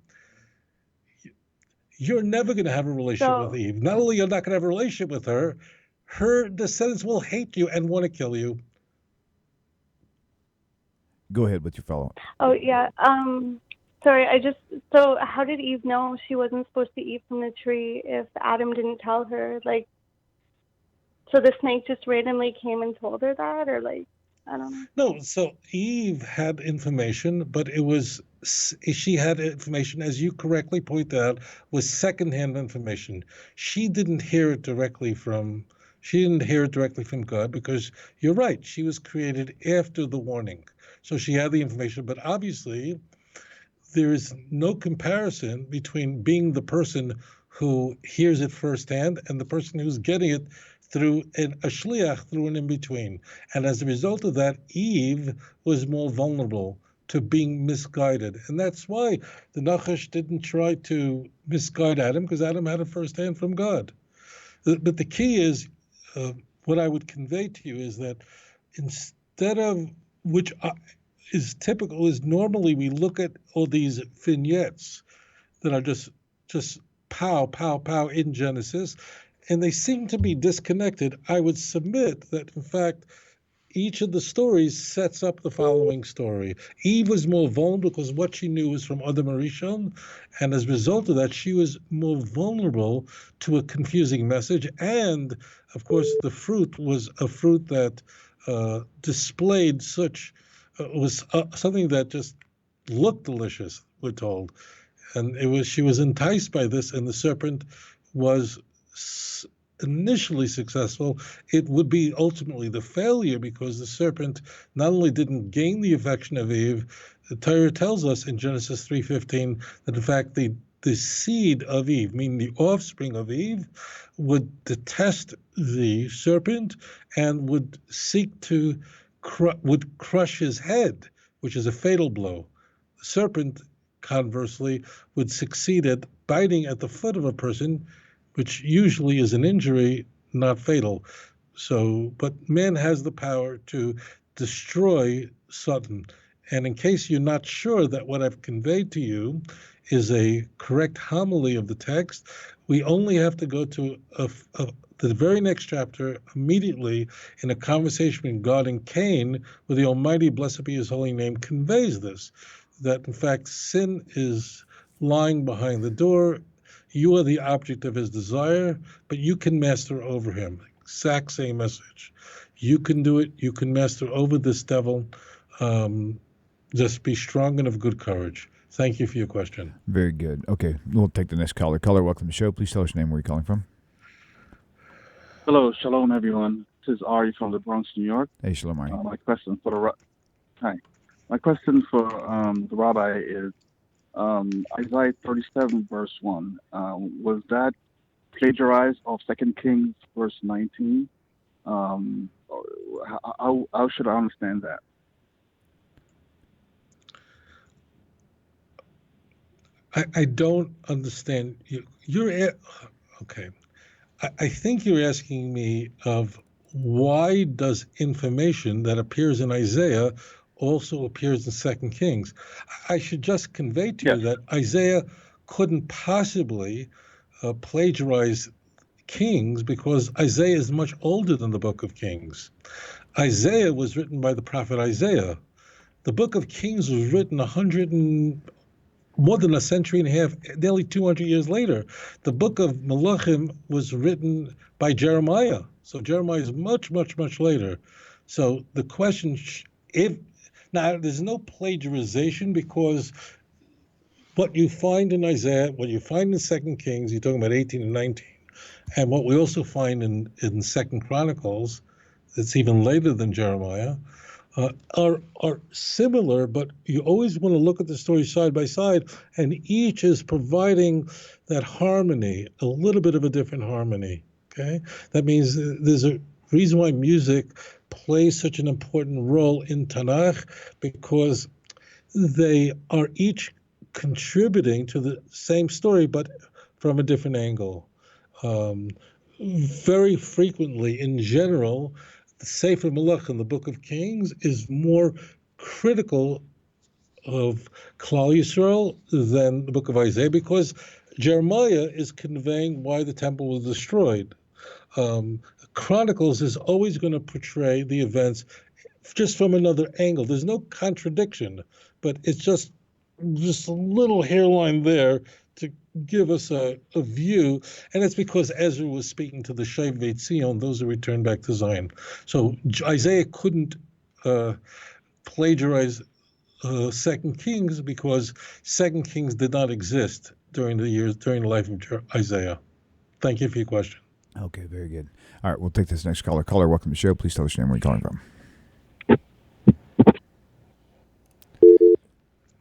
You're never going to have a relationship with Eve. Not only you're not going to have a relationship with her, her descendants will hate you and want to kill you. Go ahead with your follow-up. Oh, yeah. Sorry, so how did Eve know she wasn't supposed to eat from the tree if Adam didn't tell her? So the snake just randomly came and told her that, or I don't know. No, so Eve had information, but she had information, as you correctly point out, was secondhand information. She didn't hear it directly from God because you're right, she was created after the warning. So she had the information, but obviously there is no comparison between being the person who hears it firsthand and the person who's getting it through a shliach, through an in-between. And as a result of that, Eve was more vulnerable to being misguided. And that's why the nachash didn't try to misguide Adam, because Adam had it firsthand from God. But the key is, what I would convey to you is that instead of, which is typical, is normally we look at all these vignettes that are just pow, pow, pow in Genesis, and they seem to be disconnected. I would submit that, in fact, each of the stories sets up the following story. Eve was more vulnerable because what she knew was from Adam Arishon, and as a result of that, she was more vulnerable to a confusing message. And, of course, the fruit was a fruit that displayed was something that just looked delicious, we're told. And she was enticed by this, and the serpent was initially successful. It would be ultimately the failure because the serpent not only didn't gain the affection of Eve, the Torah tells us in Genesis 3:15 that in fact the seed of Eve, meaning the offspring of Eve, would detest the serpent and would seek to would crush his head, which is a fatal blow. The serpent, conversely, would succeed at biting at the foot of a person, which usually is an injury, not fatal. So, but man has the power to destroy Satan. And in case you're not sure that what I've conveyed to you is a correct homily of the text, we only have to go to the very next chapter immediately in a conversation between God and Cain, where the Almighty, blessed be his holy name, conveys this, that in fact sin is lying behind the door. You are the object of his desire, but you can master over him. Exact same message. You can do it. You can master over this devil. Just be strong and of good courage. Thank you for your question. Very good. Okay, we'll take the next caller. Caller, welcome to the show. Please tell us your name, where you're calling from. Hello, shalom, everyone. This is Ari from the Bronx, New York. Hey, shalom, Ari. My question for the rabbi is Isaiah 37, verse 1. Was that plagiarized of 2 Kings, verse 19? How should I understand that? I don't understand you. Okay. I think you're asking me of why does information that appears in Isaiah also appears in 2 Kings. I should just convey to you that Isaiah couldn't possibly plagiarize Kings because Isaiah is much older than the book of Kings. Isaiah was written by the prophet Isaiah. The book of Kings was written more than a century and a half, nearly 200 years later. The book of Malachim was written by Jeremiah. So Jeremiah is much, much, much later. So the question, now there's no plagiarization because what you find in Isaiah, what you find in 2 Kings, you're talking about 18 and 19, and what we also find in 2 Chronicles, it's even later than Jeremiah, are similar, but you always want to look at the story side by side, and each is providing that harmony, a little bit of a different harmony, okay? That means there's a reason why music plays such an important role in Tanakh, because they are each contributing to the same story, but from a different angle. Very frequently, in general, the Sefer Melech in the Book of Kings is more critical of Klal Yisrael than the Book of Isaiah because Jeremiah is conveying why the temple was destroyed. Chronicles is always going to portray the events just from another angle. There's no contradiction, but it's just a little hairline there to give us a view, and it's because Ezra was speaking to the Shevei Tzion, those who returned back to Zion. So Isaiah couldn't plagiarize 2 Kings because 2 Kings did not exist during the life of Isaiah. Thank you for your question. Okay, very good. All right, we'll take this next caller. Caller, welcome to the show. Please tell us your name, where you're calling from.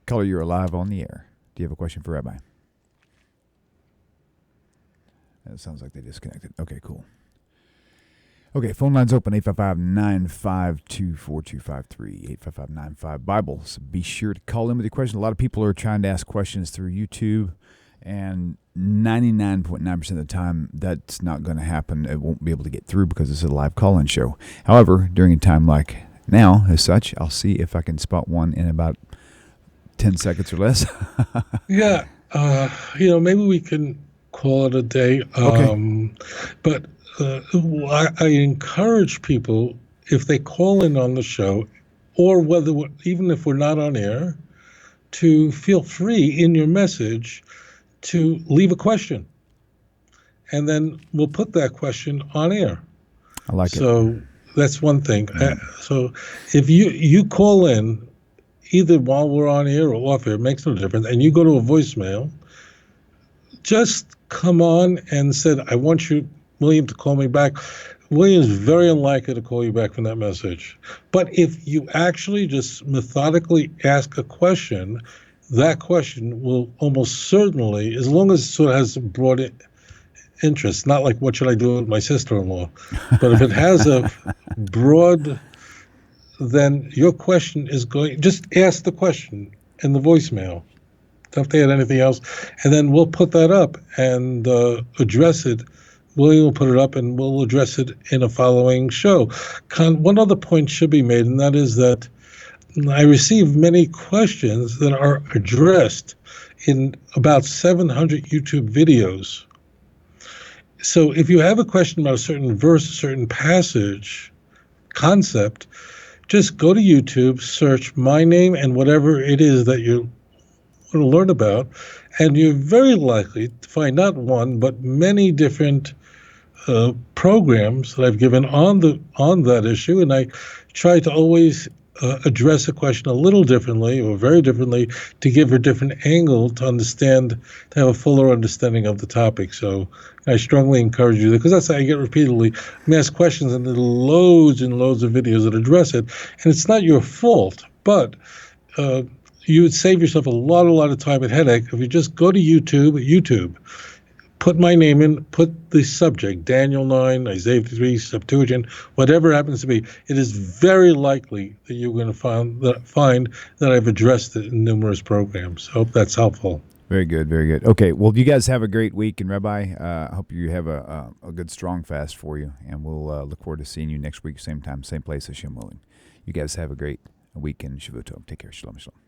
Caller, you're live on the air. Do you have a question for Rabbi? It sounds like they disconnected. Okay, cool. Okay, phone line's open, 855-952-4253, 855-95-BIBLE. So be sure to call in with your question. A lot of people are trying to ask questions through YouTube, and 99.9% of the time, that's not going to happen. It won't be able to get through because it's a live call-in show. However, during a time like now, as such, I'll see if I can spot one in about 10 seconds or less. Yeah, maybe we can call it a day. Okay. But I encourage people, if they call in on the show, or even if we're not on air, to feel free in your message to leave a question. And then we'll put that question on air. I like it. So that's one thing. So if you call in, either while we're on air or off air, it makes no difference, and you go to a voicemail, just come on and said, I want you, William, to call me back. William's very unlikely to call you back from that message. But if you actually just methodically ask a question, that question will almost certainly, as long as it sort of has a broad interest, not like what should I do with my sister-in-law, but if it has a broad, then your question is just ask the question in the voicemail. Don't have to add anything else. And then we'll put that up and address it. William will put it up and we'll address it in a following show. One other point should be made, and that is that I receive many questions that are addressed in about 700 YouTube videos. So if you have a question about a certain verse, a certain passage, concept, just go to YouTube, search my name and whatever it is that you want to learn about, and you're very likely to find not one, but many different programs that I've given on that issue, and I try to always address a question a little differently or very differently to give a different angle to have a fuller understanding of the topic. So I strongly encourage you, because that's how I get repeatedly asked questions, and there are loads and loads of videos that address it, and it's not your fault, but you would save yourself a lot of time and headache if you just go to YouTube, put my name in, put the subject, Daniel 9, Isaiah 3, Septuagint, whatever it happens to be. It is very likely that you're going to find that I've addressed it in numerous programs. Hope that's helpful. Very good, very good. Okay, well, you guys have a great week, and Rabbi, I hope you have a good, strong fast for you, and we'll look forward to seeing you next week, same time, same place, Hashem willing. You guys have a great week, and Shavua Tov. Take care. Shalom, shalom.